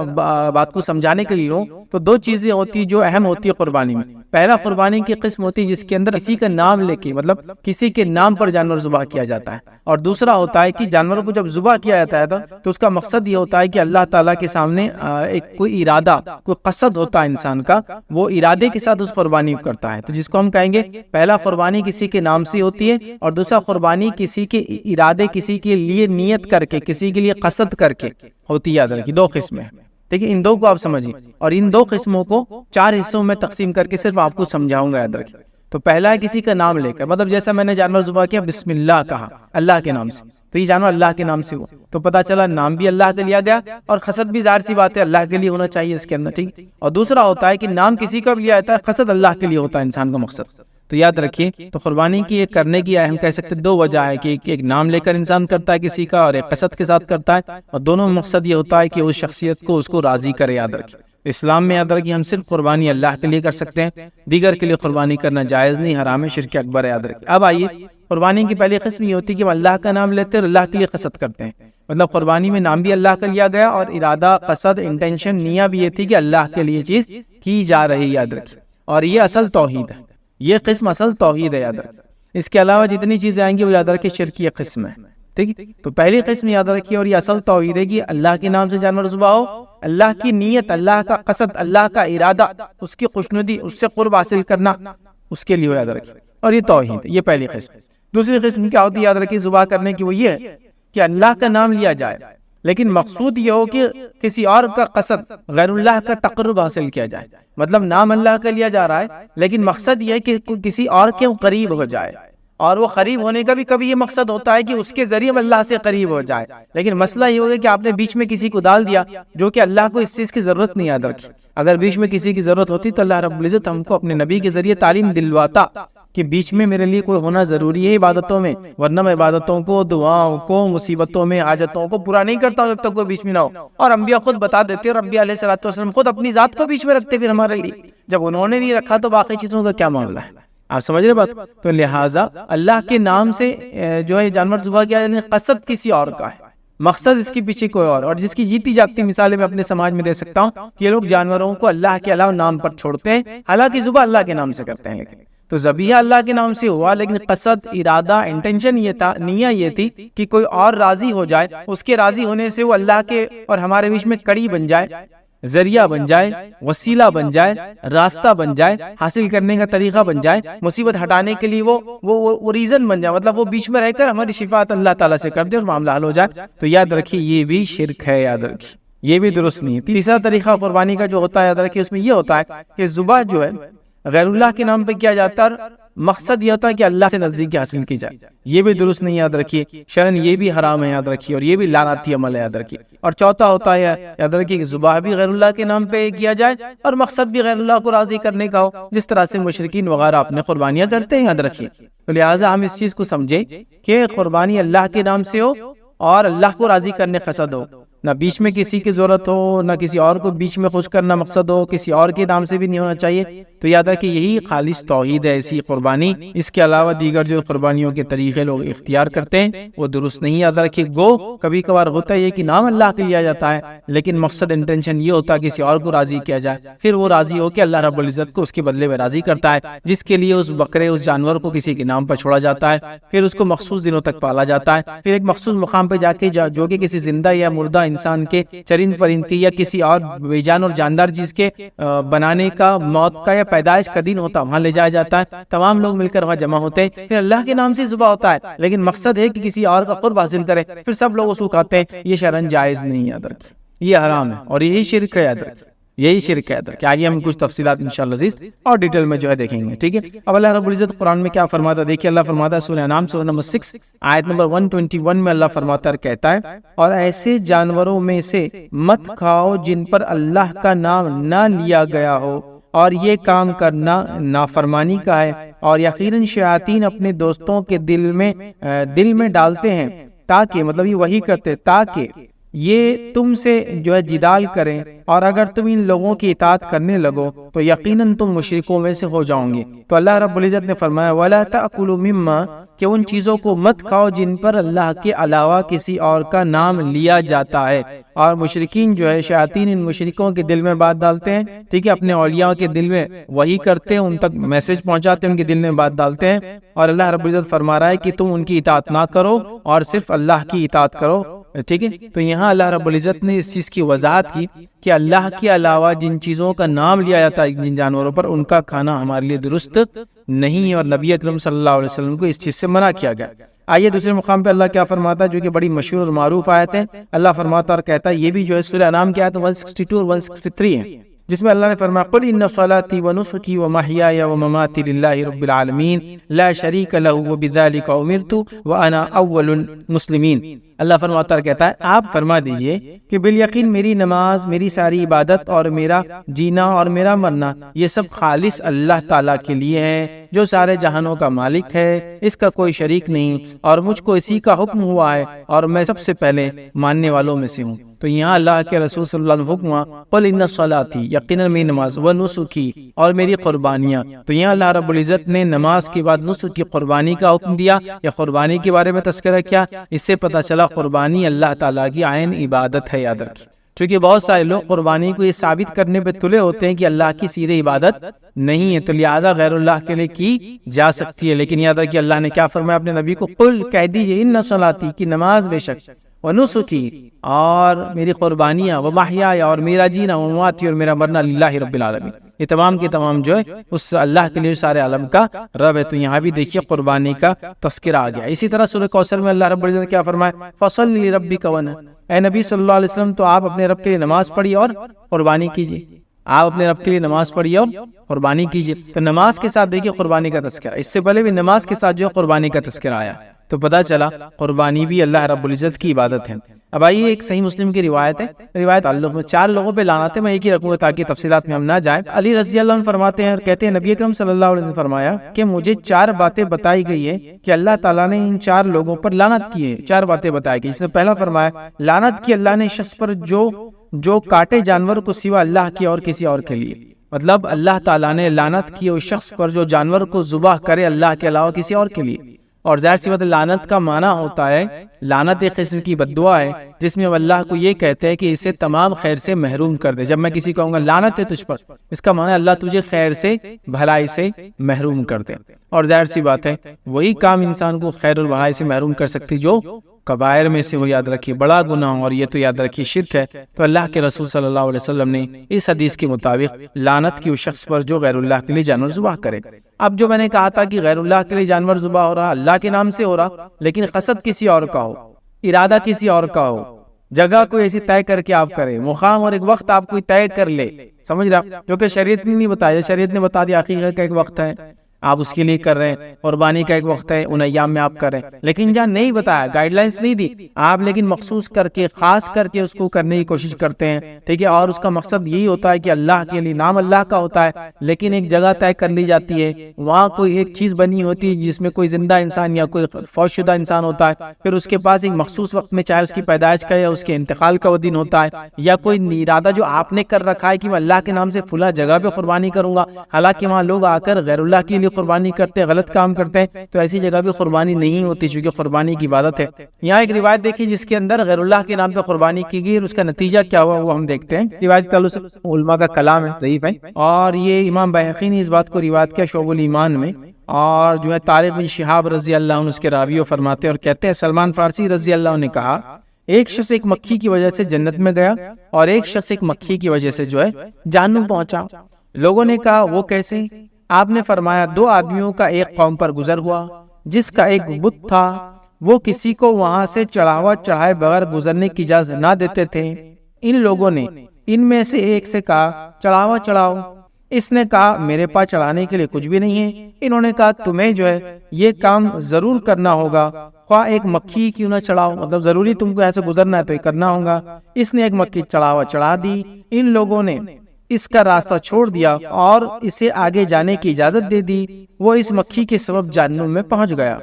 بات کو سمجھانے کے لیے ہو تو دو چیزیں ہوتی جو اہم ہوتی ہے قربانی میں. پہلا قربانی کی قسم ہوتی ہے جس کے اندر کسی کا نام لے کے، مطلب کسی کے نام پر جانور ذبح کیا جاتا ہے. اور دوسرا ہوتا ہے کہ جانور کو جب ذبح کیا جاتا ہے تو اس کا مقصد یہ ہوتا ہے کہ اللہ تعالیٰ کے سامنے ایک کوئی ارادہ، کوئی قصد ہوتا ہے انسان کا، وہ ارادے کے ساتھ اس قربانی کو کرتا ہے. تو جس کو ہم کہیں گے پہلا قربانی کسی کے نام سے ہوتی ہے، اور دوسرا قربانی کسی کے ارادے، کسی کے لیے نیت کر کے، کسی کے لیے قصد کر کے ہوتی ہے. یاد رکھیے دو قسمیں. ٹھیک ہے، ان دو کو آپ سمجھیں، اور ان دو قسموں کو 4 حصوں میں تقسیم کر کے صرف آپ کو سمجھاؤں گا، یاد رکھیں. تو پہلا ہے کسی کا نام لے کر، مطلب جیسا میں نے جانور ذبح کیا بسم اللہ کہا، اللہ کے نام سے، تو یہ جانور اللہ کے نام سے ہوا، تو پتہ چلا نام بھی اللہ کا لیا گیا اور قصد بھی ظاہر سی بات ہے اللہ کے لیے ہونا چاہیے اس کے اندر. ٹھیک. اور دوسرا ہوتا ہے کہ نام کسی کا بھی لیا جاتا ہے، قصد اللہ کے لیے ہوتا ہے انسان کا مقصد. تو یاد رکھیے تو قربانی کی ایک کرنے کی ہم کہہ سکتے 2 وجہ ہے کہ ایک نام لے کر انسان کرتا ہے کسی کا، اور ایک قصد کے ساتھ کرتا ہے، اور دونوں میں مقصد یہ ہوتا ہے کہ اس شخصیت کو اس کو راضی کرے. یاد رکھیے اسلام میں یاد رکھیے ہم صرف قربانی اللہ کے لیے کر سکتے ہیں، دیگر کے لیے قربانی کرنا جائز نہیں، حرام ہے، شرک اکبر ہے. یاد رکھیے. اب آئیے قربانی کی پہلی قسم یہ ہوتی ہے کہ ہم اللہ کا نام لیتے ہیں اور اللہ کے لیے قصد کرتے ہیں. مطلب قربانی میں نام بھی اللہ کا لیا گیا اور ارادہ، قصد، انٹینشن، نیت بھی یہ تھی کہ اللہ کے لیے چیز کی جا رہی ہے. یاد رکھیے. اور یہ اصل توحید ہے، یہ قسم اصل توحید ہے. یاد رکھیں اس کے علاوہ جتنی چیزیں آئیں گی وہ یاد رکھیں شرک کی قسم ہے. ٹھیک. تو پہلی قسم یاد رکھیے اور یہ اصل توحید ہے کہ اللہ کے نام سے جانور ذبح ہو، اللہ کی نیت، اللہ کا قصد، اللہ کا ارادہ، اس کی خوشنودی، اس سے قرب حاصل کرنا، اس کے لیے ہو. یاد رکھیں. اور یہ توحید ہے، یہ پہلی قسم. دوسری قسم کیا ہوتی ہے یاد رکھیے ذبح کرنے کی، وہ یہ ہے کہ اللہ کا نام لیا جائے لیکن مقصود یہ ہو کہ کسی اور کا قصد، غیر اللہ کا تقرب حاصل کیا جائے. مطلب نام اللہ کا لیا جا رہا ہے لیکن مقصد یہ ہے کہ کسی اور کے قریب ہو جائے، اور وہ قریب ہونے کا بھی کبھی یہ مقصد ہوتا ہے کہ اس کے ذریعے اللہ سے قریب ہو جائے. لیکن مسئلہ یہ ہوگا کہ آپ نے بیچ میں کسی کو ڈال دیا جو کہ اللہ کو اس چیز کی ضرورت نہیں. یاد رکھیں اگر بیچ میں کسی کی ضرورت ہوتی تو اللہ رب العزت ہم کو اپنے نبی کے ذریعے تعلیم دلواتا کہ بیچ میں میرے لیے کوئی ہونا ضروری ہے عبادتوں میں، ورنہ میں عبادتوں کو، دعاؤں کو، مصیبتوں میں، حاجتوں کو پورا نہیں کرتا ہوں جب تک کوئی بیچ میں نہ ہو۔ اور انبیاء خود بتا دیتے، اور انبیاء علیہ الصلوۃ والسلام خود اپنی ذات کو بیچ میں رکھتے پھر ہمارے لیے، جب انہوں نے نہیں رکھا تو باقی چیزوں کا کیا معاملہ ہے؟ آپ سمجھ رہے بات؟ تو لہٰذا اللہ کے نام سے جو ہے جانور ذبح کیا جاتا ہے، قصد کسی اور کا ہے، مقصد اس کے پیچھے کوئی اور جس کی جیتی جاگتی مثالیں میں اپنے سماج میں دے سکتا ہوں کہ یہ لوگ جانوروں کو اللہ کے علاوہ نام پر چھوڑتے ہیں، حالانکہ ذبح اللہ کے نام سے کرتے ہیں، لیکن تو ذبیحہ اللہ کے نام سے ہوا، لیکن قصد، ارادہ، انٹینشن یہ تھا، نیہ یہ تھی کہ کوئی اور راضی ہو جائے، اس کے راضی ہونے سے وہ اللہ کے اور ہمارے بیچ میں کڑی بن جائے، ذریعہ بن جائے، وسیلہ بن جائے، راستہ بن جائے، حاصل کرنے کا طریقہ بن جائے، مصیبت ہٹانے کے لیے وہ ریزن بن جائے، مطلب وہ بیچ میں رہ کر ہماری شفاعت اللہ تعالیٰ سے کر دے اور معاملہ حل ہو جائے۔ تو یاد رکھیے یہ بھی شرک ہے، یاد رکھیے یہ بھی درست نہیں ہے۔ تیسرا طریقہ قربانی کا جو ہوتا ہے، یاد رکھیے اس میں یہ ہوتا ہے کہ ذبح جو ہے غیر اللہ کے نام پہ کیا جاتا ہے، اور مقصد یہ ہوتا ہے کہ اللہ سے نزدیکی حاصل کی جائے، یہ بھی درست نہیں، یاد رکھیے شرعاً یہ بھی حرام ہے، یاد رکھیے، اور یہ بھی لعنتی عمل ہے، یاد رکھیے۔ اور چوتھا ہوتا ہے، یاد رکھیے کہ ذبح بھی غیر اللہ کے نام پہ کیا جائے اور مقصد بھی غیر اللہ کو راضی کرنے کا ہو، جس طرح سے مشرکین وغیرہ اپنے قربانیاں کرتے ہیں، یاد رکھیے۔ تو لہٰذا ہم اس چیز کو سمجھیں کہ قربانی اللہ کے نام سے ہو اور اللہ کو راضی کرنے قصد ہو، نہ بیچ میں کسی کی ضرورت ہو، نہ کسی اور کو بیچ میں خوش کرنا مقصد ہو، کسی اور کے نام سے بھی نہیں ہونا چاہیے۔ تو یاد رکھیں یہی خالص توحید ہے، ایسی قربانی۔ اس کے علاوہ دیگر جو قربانیوں کے طریقے لوگ اختیار کرتے ہیں وہ درست نہیں، یاد رکھیں۔ گو کبھی کبھار ہوتا ہے یہ کہ نام اللہ کے لیا جاتا ہے، لیکن مقصد انٹینشن یہ ہوتا ہے کسی اور کو راضی کیا جائے، پھر وہ راضی ہو کہ اللہ رب العزت کو اس کے بدلے میں راضی کرتا ہے، جس کے لیے اس بکرے، اس جانور کو کسی کے نام پر چھوڑا جاتا ہے، پھر اس کو مخصوص دنوں تک پالا جاتا ہے، پھر ایک مخصوص مقام پہ جا کے جو کہ کسی زندہ یا مردہ انسان کے، چرند پرند کے، یا کسی اور بے جان اور جاندار چیز کے بنانے کا، موت کا یا پیدائش کا دن ہوتا ہے، وہاں لے جایا جاتا ہے، تمام لوگ مل کر وہاں جمع ہوتے ہیں، پھر اللہ کے نام سے ذبح ہوتا ہے، لیکن مقصد ہے کہ کسی اور کا قرب حاصل کرے، پھر سب لوگ اس کو کھاتے ہیں۔ یہ شرعاً جائز نہیں، یاد رکھیں یہ حرام ہے، اور یہی شرک ہے، یاد رکھیں یہی شرک ہے۔ کہ آگے ہم کچھ تفصیلات انشاءاللہ عزیز اور ڈیٹیل میں جو ہے دیکھیں گے، ٹھیک ہے۔ اب اللہ رب العزت قرآن میں کیا فرماتا ہے، دیکھیے اللہ فرماتا ہے سورہ انعام سورہ نمبر 6 آیت نمبر 121 میں اللہ فرماتا ہے، کہتا ہے اور ایسے جانوروں میں سے مت کھاؤ جن پر اللہ کا نام نہ لیا گیا ہو، اور یہ کام کرنا نافرمانی کا ہے، اور یقیناً شیاطین اپنے دوستوں کے دل میں ڈالتے ہیں، تاکہ مطلب یہ وہی کرتے تاکہ یہ تم سے جو ہے جدال کریں، اور اگر تم ان لوگوں کی اطاعت کرنے لگو تو یقیناً تم مشرکوں میں سے ہو جاؤ گے۔ تو اللہ رب العزت نے فرمایا وَلَا تَأْكُلُوا مِمَّا، کہ ان چیزوں کو مت کھاؤ جن پر اللہ کے علاوہ کسی اور کا نام لیا جاتا ہے، اور مشرکین جو ہے شیاطین ان مشرکوں کے دل میں بات ڈالتے ہیں، ٹھیک ہے، اپنے اولیاء کے دل میں وہی کرتے ہیں، ان تک میسج پہنچاتے ہیں، ان کے دل میں بات ڈالتے ہیں، اور اللہ رب العزت فرما رہا ہے کہ تم ان کی اطاعت نہ کرو اور صرف اللہ کی اطاعت کرو، ٹھیک ہے۔ تو یہاں اللہ رب العزت نے اس چیز کی وضاحت کی کہ اللہ کے علاوہ جن چیزوں کا نام لیا جاتا ہے جن جانوروں پر، ان کا کھانا ہمارے لیے درست نہیں ہے، اور نبی اکرم صلی اللہ علیہ وسلم کو اس چیز سے منع کیا گیا۔ آئیے دوسرے مقام پہ اللہ کیا فرماتا ہے، جو کہ بڑی مشہور اور معروف آیت ہے۔ اللہ فرماتا اور کہتا ہے، یہ بھی جو ہے سورہ انعام کی آیت 162 اور 163 ہے، جس میں اللہ نے فرمایا قل ان صلاتي ونسكي ومحياي ومماتي لله رب العالمین لا شریک له وبذلك امرت وانا اول المسلمین۔ اللہ فرماتا کہتا ہے آپ فرما دیجئے کہ بالیقین میری نماز، میری ساری عبادت اور میرا جینا اور میرا مرنا یہ سب خالص اللہ تعالیٰ کے لیے ہے، جو سارے جہانوں کا مالک ہے، اس کا کوئی شریک نہیں، اور مجھ کو اسی کا حکم ہوا ہے اور میں سب سے پہلے ماننے والوں میں سے ہوں۔ تو یہاں اللہ کے رسول صلی اللہ علیہ وسلم حکم ہوا قل ان صلاتی، یقیناً میری نماز، و نسکی، اور میری قربانیاں۔ تو یہاں اللہ رب العزت نے نماز کے بعد نسک کی قربانی کا حکم دیا یا قربانی کے بارے میں تذکرہ کیا۔ اس سے پتہ چلا قربانی اللہ تعالیٰ کی عین عبادت ہے، یاد رکھیں۔ چونکہ بہت سارے لوگ قربانی کو یہ ثابت کرنے پہ تلے ہوتے ہیں کہ اللہ کی سیدھی عبادت نہیں ہے، تو لہٰذا غیر اللہ کے لیے کی جا سکتی ہے، لیکن یاد رکھیے اللہ نے کیا فرمایا اپنے نبی کو، قل کہہ دیجئے ان صلاتی کی نماز بے شک، ونسکی اور میری قربانیاں، ومحیائی اور میرا جینا، ومماتی اور میرا مرنا، للہ رب العالمین، یہ تمام کے تمام جو ہے اس اللہ کے لیے سارے عالم کا رب ہے۔ تو یہاں بھی دیکھیے قربانی کا تذکرہ آ گیا۔ اسی طرح سورہ کوثر میں اللہ رب العزت نے کیا فرمایا، فصلی لربک وانحر، اے نبی صلی اللہ علیہ وسلم تو آپ اپنے رب کے لیے نماز پڑھیے اور قربانی کیجیے، آپ اپنے رب کے لیے نماز پڑھیے اور قربانی کیجیے۔ تو نماز کے ساتھ دیکھیے قربانی کا تذکرہ، اس سے پہلے بھی نماز کے ساتھ جو ہے قربانی کا تذکرہ آیا۔ تو پتہ چلا قربانی بھی اللہ رب العزت کی عبادت ہے۔ اب آئیے ایک صحیح مسلم کی روایت ہے، روایت تعلق میں 4 لوگوں پہ لعنت ہے، میں ایک ہی رکھوں گا تاکہ تفصیلات میں ہم نہ جائیں۔ علی رضی اللہ عنہ فرماتے ہیں اور کہتے ہیں نبی اکرم صلی اللہ علیہ وسلم نے فرمایا کہ مجھے 4 باتیں بتائی گئی ہے کہ اللہ تعالیٰ نے ان 4 لوگوں پر لعنت کی ہے۔ 4 باتیں بتائی گئی، اس نے پہلا فرمایا لعنت کی اللہ نے شخص پر جو کاٹے جانور کو سوا اللہ کی اور کسی اور کے لیے، مطلب اللہ تعالیٰ نے لعنت کی اس شخص پر جو جانور کو ذبح کرے اللہ کے علاوہ کسی اور کے لیے۔ اور ظاہر سی بات لعنت کا معنی ہوتا ہے، لعنت ایک قسم کی بد دعا ہے جس میں اللہ کو یہ کہتے ہیں کہ اسے تمام خیر سے محروم کر دے۔ جب میں کسی کو کہوں گا لعنت ہے تجھ پر، اس کا معنی اللہ تجھے خیر سے بھلائی سے محروم کر دے۔ اور ظاہر سی بات ہے وہی کام انسان کو خیر اور بھلائی سے محروم کر سکتی جو کبائر میں سے ہو، یاد رکھیے بڑا گناہ، اور یہ تو یاد رکھیے شرک ہے۔ تو اللہ کے رسول صلی اللہ علیہ وسلم نے اس حدیث کے مطابق لعنت کی اس شخص پر جو غیر اللہ کے لیے جانور ذبح کرے۔ اب جو میں نے کہا تھا کہ غیر اللہ کے لیے جانور ذبح ہو رہا، اللہ کے نام سے ہو رہا، لیکن قصد کسی اور کا ہو، ارادہ کسی اور کا ہو، جگہ کوئی ایسی طے کر کے آپ کرے، مقام اور ایک وقت آپ کوئی طے کر لے، سمجھ رہا، جو کہ شریعت نے نہیں بتایا۔ شریعت نے بتا دیا عقیقہ کا ایک وقت ہے، آپ اس کے لیے کر رہے ہیں، قربانی کا ایک وقت ہے، ان ایام میں آپ کر رہے ہیں، لیکن جہاں نہیں بتایا، گائیڈ لائنز نہیں دی آپ، لیکن مخصوص کر کے خاص کر کے اس کو کرنے کی کوشش کرتے ہیں، ٹھیک ہے، اور اس کا مقصد یہی ہوتا ہے کہ اللہ کے لیے، نام اللہ کا ہوتا ہے، لیکن ایک جگہ طے کر لی جاتی ہے، وہاں کوئی ایک چیز بنی ہوتی ہے جس میں کوئی زندہ انسان یا کوئی فوت شدہ انسان ہوتا ہے، پھر اس کے پاس ایک مخصوص وقت میں، چاہے اس کی پیدائش کا یا اس کے انتقال کا وہ دن ہوتا ہے، یا کوئی ارادہ جو آپ نے کر رکھا ہے کہ میں اللہ کے نام سے فلاں جگہ پہ قربانی کروں گا، حالانکہ وہاں لوگ آ کر غیر اللہ کے لیے قربانی کرتے ہیں، غلط کام کرتے ہیں، تو ایسی جگہ پہ قربانی نہیں ہوتی، چونکہ قربانی کی عبادت ہے۔ یہاں ایک روایت دیکھی جس کے اندر غیر اللہ کے نام پہ قربانی کی گئی، اور اس کا نتیجہ کیا ہوا وہ ہم دیکھتے ہیں۔ روایت کا علماء کا کلام ہے، ضعیف ہے، اور یہ امام بیہقی نے اس بات کو روایت کیا شعب الایمان میں، اور جو ہے طارق بن شہاب رضی اللہ عنہ اس کے راوی فرماتے اور کہتے ہیں سلمان فارسی رضی اللہ عنہ نے کہا ایک شخص ایک مکھی کی وجہ سے جنت میں گیا اور ایک شخص ایک مکھی کی وجہ سے جو ہے جہنم پہنچا۔ لوگوں نے کہا وہ کیسے؟ آپ نے فرمایا 2 آدمیوں کا ایک قوم پر گزر ہوا جس کا ایک بت تھا، وہ کسی کو وہاں سے چڑھاوا چڑھائے بغیر گزرنے کی اجازت نہ دیتے تھے۔ ان لوگوں نے ان میں سے ایک سے کہا چڑھاوا چڑھاؤ، اس نے کہا میرے پاس چڑھانے کے لیے کچھ بھی نہیں ہے۔ انہوں نے کہا تمہیں جو ہے یہ کام ضرور کرنا ہوگا، خواہ ایک مکھی کیوں نہ چڑھاؤ، مطلب ضروری تم کو ایسے گزرنا ہے تو یہ کرنا ہوگا۔ اس نے ایک مکھی چڑھاوا چڑھا دی، ان لوگوں نے اس کا راستہ چھوڑ دیا اور اسے آگے جانے کی اجازت دے دی، وہ اس مکھی کے سبب جہنم میں پہنچ گیا۔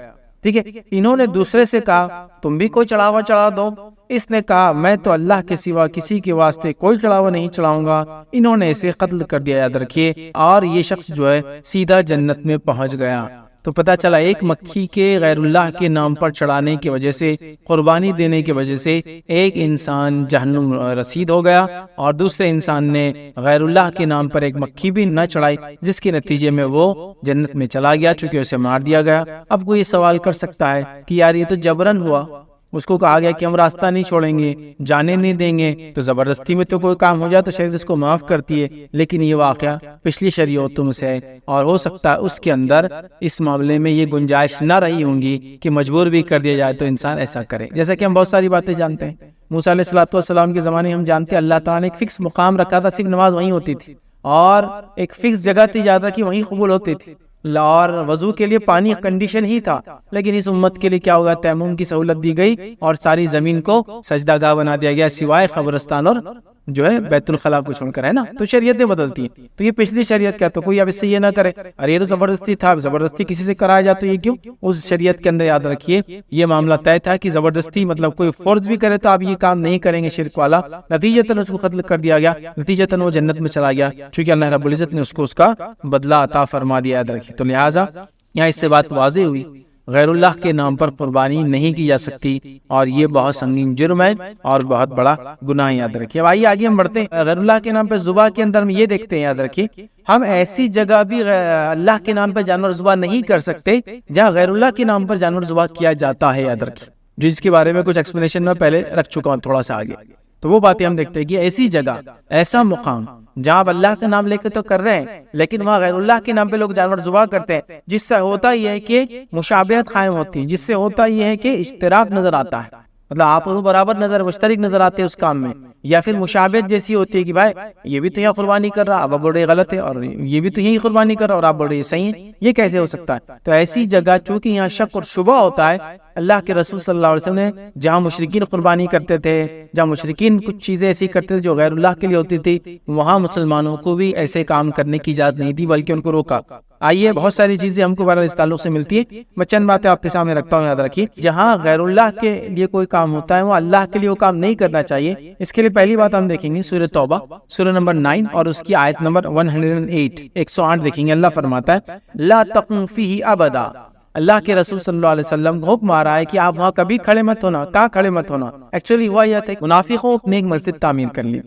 ٹھیک ہے، انہوں نے دوسرے سے کہا تم بھی کوئی چڑھاوا چڑھا دو، اس نے کہا میں تو اللہ کے سوا کسی کے واسطے کوئی چڑھاوا نہیں چڑھاؤں گا، انہوں نے اسے قتل کر دیا، یاد رکھیے، اور یہ شخص جو ہے سیدھا جنت میں پہنچ گیا۔ تو پتہ چلا ایک مکھی کے غیر اللہ کے نام پر چڑھانے کی وجہ سے، قربانی دینے کی وجہ سے ایک انسان جہنم رسید ہو گیا، اور دوسرے انسان نے غیر اللہ کے نام پر ایک مکھی بھی نہ چڑھائی جس کے نتیجے میں وہ جنت میں چلا گیا چونکہ اسے مار دیا گیا۔ اب کوئی یہ سوال کر سکتا ہے کہ یار یہ تو جبرن ہوا، اس کو کہا گیا کہ ہم راستہ نہیں چھوڑیں گے، جانے نہیں دیں گے، تو زبردستی میں تو کوئی کام ہو جائے تو شریعت اس کو معاف کرتی ہے، لیکن یہ واقعہ پچھلی شریعتوں سے ہے، اور ہو سکتا ہے اس کے اندر اس معاملے میں یہ گنجائش نہ رہی ہوں گی کہ مجبور بھی کر دیا جائے تو انسان ایسا کرے۔ جیسا کہ ہم بہت ساری باتیں جانتے ہیں، موسیٰ علیہ السلام کے زمانے ہم جانتے ہیں اللہ تعالیٰ نے ایک فکس مقام رکھا تھا، صرف نماز وہیں ہوتی تھی، اور ایک فکس جگہ تھی جاتا کہ وہیں قبول ہوتی تھی، اور وضو کے لیے پانی کنڈیشن ہی تھا، لیکن اس امت کے لیے کیا ہوگا، تیمم کی سہولت دی گئی اور ساری زمین کو سجدہ گاہ بنا دیا گیا سوائے قبرستان اور جو ہے بیت الخلاء کو چھوڑ کر، ہے نا، تو شریعتیں بدلتی ہیں۔ تو یہ پچھلی شریعت کیا، تو کوئی اب اس سے یہ نہ کرے ارے یہ تو زبردستی تھا، زبردستی کسی سے کرایا جاتا یہ کیوں؟ اس شریعت کے اندر یاد رکھیے یہ معاملہ طے تھا کہ زبردستی مطلب کوئی فورس بھی کرے تو آپ یہ کام نہیں کریں گے شرک والا، نتیجتاً اس کو قتل کر دیا گیا، نتیجتاً وہ جنت میں چلا گیا چونکہ اللہ رب العزت نے اس کو اس کا بدلہ عطا فرما دیا، یاد رکھیے۔ تو لہٰذا یہاں اس سے بات واضح ہوئی غیر اللہ کے نام پر قربانی نہیں کی جا سکتی، اور یہ بہت سنگین جرم ہے اور بہت بڑا گناہ، یاد رکھیے۔ اب آئیے آگے ہم بڑھتے ہیں، غیر اللہ کے نام پہ ذبح کے اندر ہم یہ دیکھتے ہیں، یاد رکھیے ہم ایسی جگہ بھی اللہ کے نام پہ جانور ذبح نہیں کر سکتے جہاں غیر اللہ کے نام پر جانور ذبح کیا جاتا ہے، یاد رکھیے، جس کے بارے میں کچھ ایکسپلینیشن میں پہلے رکھ چکا ہوں تھوڑا سا آگے، تو وہ باتیں ہم دیکھتے ہیں کہ ایسی جگہ، ایسا مقام جہاں آپ اللہ کا نام لے کے تو کر رہے ہیں لیکن وہاں غیر اللہ کے نام پہ لوگ جانور ذبح کرتے ہیں، جس سے ہوتا یہ ہے کہ مشابہت قائم ہوتی ہے، جس سے ہوتا یہ ہے کہ اشتراک نظر آتا ہے، مطلب آپ کو برابر نظر مشترک نظر آتے ہیں اس کام میں، یا پھر مشابہت جیسی ہوتی ہے کہ بھائی یہ بھی تو یہاں قربانی کر رہا، اب آپ بول رہے غلط ہے، اور یہ بھی تو یہی قربانی کر رہا اور آپ بول رہے صحیح ہے، یہ کیسے ہو سکتا ہے؟ تو ایسی جگہ چونکہ یہاں شک اور شبہ ہوتا ہے، اللہ کے رسول صلی اللہ علیہ وسلم نے جہاں مشرکین قربانی کرتے تھے، جہاں مشرکین کچھ چیزیں ایسی کرتے تھے جو غیر اللہ کے لیے ہوتی تھی، وہاں مسلمانوں کو بھی ایسے کام کرنے کی اجازت نہیں دی بلکہ ان کو روکا۔ آئیے بہت ساری چیزیں ہم کو بہرحال اس تعلق سے ملتی ہے، میں چند باتیں آپ کے سامنے رکھتا ہوں، یاد رکھیے جہاں غیر اللہ کے لیے کوئی کام ہوتا ہے وہ اللہ کے لیے وہ کام نہیں کرنا چاہیے۔ اس کے لیے پہلی بات ہم دیکھیں گے سورہ توبہ سورہ نمبر 9 اور اس کی آیت نمبر 108 دیکھیں گے۔ اللہ فرماتا ہے لا تقم فیہ ابدا، اللہ کے رسول صلی اللہ علیہ وسلم کو حکم آ رہا ہے کہ آپ وہاں کبھی کھڑے مت ہونا۔ کہاں کھڑے مت ہونا؟ ایکچولی ہوا یہ تھا منافقوں نے ایک مسجد تعمیر کر لی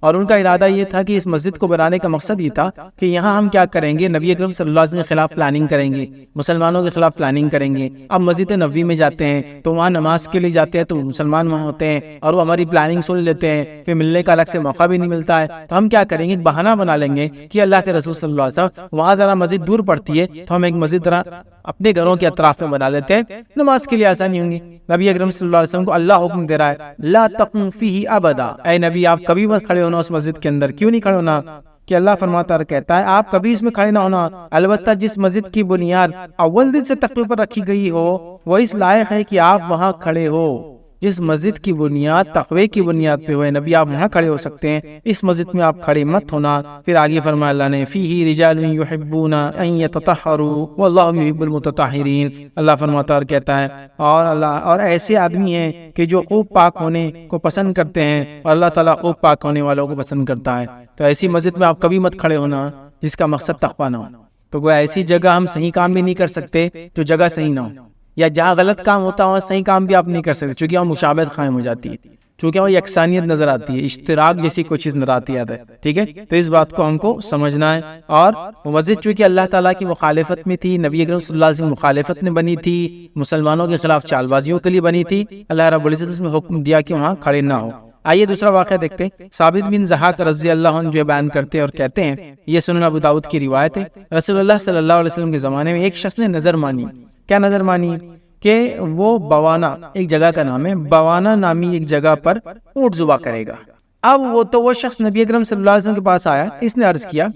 اور ان کا ارادہ یہ تھا کہ اس مسجد کو بنانے کا مقصد یہ تھا کہ یہاں ہم کیا کریں گے، نبی اکرم صلی اللہ علیہ وسلم کے خلاف پلاننگ کریں گے، مسلمانوں کے خلاف پلاننگ کریں گے۔ اب مسجد نبوی میں جاتے ہیں تو وہاں نماز کے لیے جاتے ہیں تو مسلمان وہاں ہوتے ہیں اور وہ ہماری پلاننگ سن لیتے ہیں، پھر ملنے کا الگ سے موقع بھی نہیں ملتا ہے، تو ہم کیا کریں گے، ایک بہانہ بنا لیں گے کہ اللہ کے رسول صلی اللہ علیہ وسلم وہاں ذرا مسجد دور پڑتی ہے تو ہم ایک مسجد ذرا اپنے گھروں کے اطراف میں بنا لیتے ہیں، نماز کے لیے آسانی ہوں گی۔ نبی اکرم صلی اللہ علیہ وسلم کو اللہ حکم دے رہا ہے لا تقم فیہ ابدا، اے نبی آپ کبھی مت کھڑے ہونا اس مسجد کے اندر۔ کیوں نہیں کھڑے ہونا؟ کہ اللہ فرماتا اور کہتا ہے آپ کبھی اس میں کھڑے نہ ہونا، البتہ جس مسجد کی بنیاد اول دن سے تقوی پر رکھی گئی ہو وہ اس لائق ہے کہ آپ وہاں کھڑے ہو۔ جس مسجد کی بنیاد تقوی کی بنیاد پہ ہوئے نبی آپ وہاں کھڑے ہو سکتے ہیں، اس مسجد میں آپ کھڑے مت ہونا۔ پھر آگے فرمایا اللہ نے فیہ رجال یحبون ان یتطہروا واللہ یحب المتطہرین، اللہ فرماتا اور کہتا ہے اور ایسے آدمی ہیں کہ جو خوب پاک ہونے کو پسند کرتے ہیں اور اللہ تعالیٰ خوب پاک ہونے والوں کو پسند کرتا ہے۔ تو ایسی مسجد میں آپ کبھی مت کھڑے ہونا جس کا مقصد تقویٰ نہ ہو۔ تو کوئی ایسی جگہ ہم صحیح کام بھی نہیں کر سکتے جو جگہ صحیح نہ ہو، یا جہاں غلط کام ہوتا ہے وہاں صحیح کام بھی آپ نہیں کر سکتے چونکہ وہاں مشابہت قائم ہو جاتی ہے، چونکہ وہاں یکسانیت نظر آتی ہے، اشتراک جیسی کوئی چیز نظر آتی ہے۔ ٹھیک ہے، تو اس بات کو ہم کو سمجھنا ہے۔ اور مسجد چونکہ اللہ تعالیٰ کی مخالفت میں تھی، نبی اکرم صلی اللہ علیہ وسلم مخالفت میں بنی تھی، مسلمانوں کے خلاف چال بازیوں کے لیے بنی تھی، اللہ رب العزت اس میں حکم دیا کہ وہاں کھڑے نہ ہو۔ آئیے دوسرا واقعہ دیکھتے ہیں۔ ثابت بن ضحاک رضی اللہ عنہ جو بیان کرتے اور کہتے ہیں، یہ سنن ابو داؤد کی روایت ہے، رسول اللہ صلی اللہ علیہ وسلم کے زمانے میں ایک شخص نے نظر مانی۔ کیا نظر مانی؟ کہ وہ بوانا، ایک جگہ کا نام ہے، بوانا نامی ایک جگہ پر اونٹ ذبح کرے گا۔ اب وہ شخص نبی اکرم صلی اللہ علیہ وسلم کے پاس آیا، اس نے عرض کیا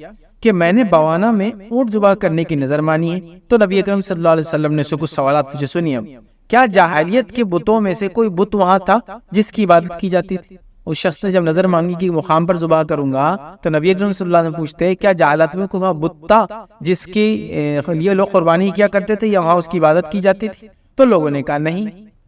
کہ میں نے بوانا میں اونٹ ذبح کرنے کی نظر مانی ہے۔ تو نبی اکرم صلی اللہ علیہ وسلم نے اس کو کچھ سوالات پوچھے، سنیے۔ کیا جاہلیت کے بتوں میں سے کوئی بت وہاں تھا جس کی عبادت کی جاتی تھی؟ اس شخص نے جب نظر مانگی کہ مقام پر ذبح کروں گا، تو نبی اکرم صلی اللہ علیہ وسلم پوچھتے کیا جاہلیت میں کوئی بت تھا جس کی لیے لوگ قربانی کیا کرتے تھے یا وہاں اس کی عبادت کی جاتی تھی؟ تو لوگوں نے کہا نہیں۔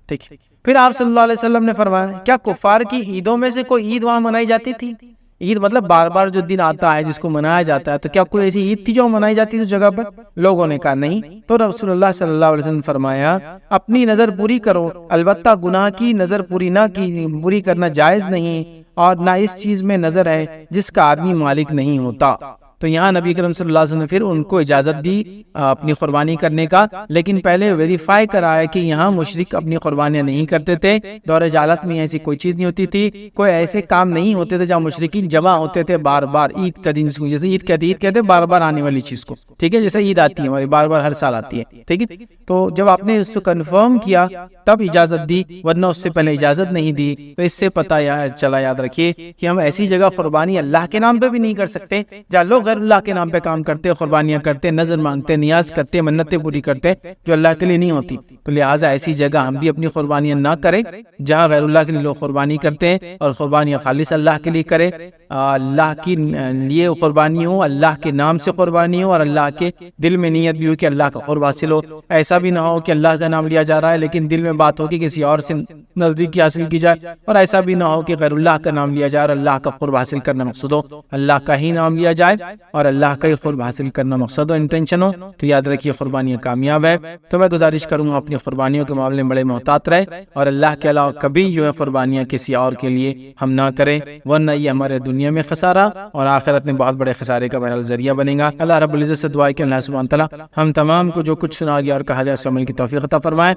ٹھیک، پھر آپ صلی اللہ علیہ وسلم نے فرمایا کیا کفار کی عیدوں میں سے کوئی عید وہاں منائی جاتی تھی؟ عید مطلب بار بار جو دن آتا ہے جس کو منایا جاتا ہے، تو کیا کوئی ایسی عید تھی جو منائی جاتی تھی اس جگہ پر؟ لوگوں نے کہا نہیں۔ تو رسول اللہ صلی اللہ علیہ وسلم نے فرمایا اپنی نظر پوری کرو، البتہ گناہ کی نظر پوری کرنا جائز نہیں، اور نہ اس چیز میں نظر ہے جس کا آدمی مالک نہیں ہوتا۔ تو یہاں نبی کریم صلی اللہ علیہ وسلم نے پھر ان کو اجازت دی اپنی قربانی کرنے کا، لیکن پہلے ویریفائی کرایا کہ یہاں مشرک اپنی قربانیاں نہیں کرتے تھے، دور جہالت میں ایسی کوئی چیز نہیں ہوتی تھی، کوئی ایسے کام نہیں ہوتے تھے جہاں مشرکین جمع ہوتے تھے بار بار عید کا دن، جیسے عید کہتے بار بار آنے والی چیز کو، ٹھیک ہے، جیسے عید آتی ہے ہماری بار بار ہر سال آتی ہے، ٹھیک ہے۔ تو جب آپ نے اس کو کنفرم کیا تب اجازت دی، ورنہ اس سے پہلے اجازت نہیں دی۔ تو اس سے پتہ چلا، یاد رکھیے کہ ہم ایسی جگہ قربانی اللہ کے نام پہ بھی نہیں کر سکتے جہاں لوگ غیر اللہ کے نام پہ کام کرتے، قربانیاں کرتے، نظر مانگتے، نیاز کرتے، منتیں پوری کرتے جو اللہ کے لیے نہیں ہوتی۔ تو لہٰذا ایسی جگہ ہم بھی اپنی قربانیاں نہ کریں جہاں غیر اللہ کے لیے لوگ قربانی کرتے ہیں، اور قربانیاں خالص اللہ کے لیے کریں، اللہ کی لیے قربانی ہو، اللہ کے نام سے قربانی ہو، اور اللہ کے دل میں نیت بھی ہو کہ اللہ کا قرب حاصل ہو۔ ایسا بھی نہ ہو کہ اللہ کا نام لیا جا رہا ہے لیکن دل میں بات ہو کہ کسی اور سے نزدیکی حاصل کی جائے، اور ایسا بھی نہ ہو کہ غیر اللہ کا نام لیا جائے اور اللہ کا قرب حاصل کرنا مقصود ہو، اللہ کا ہی نام لیا جائے اور اللہ کا ہی قرب حاصل کرنا مقصد ہو، انٹینشن ہو۔ تو یاد رکھیے قربانیاں کامیاب ہے۔ تو میں گزارش کروں گا اپنی قربانیوں کے معاملے میں بڑے محتاط رہے، اور اللہ کے علاوہ کبھی جو ہے قربانیاں کسی اور کے لیے ہم نہ کریں، ورنہ یہ ہمارے دنیا میں خسارہ اور آخرت میں بہت بڑے خسارے کا بہرحال ذریعہ بنے گا۔ اللہ رب العزت سے دعا ہے کہ اللہ سبحانہ تعالیٰ ہم تمام کو جو کچھ سنا گیا اور کہا گیا اس عمل کی توفیق عطا فرمائے۔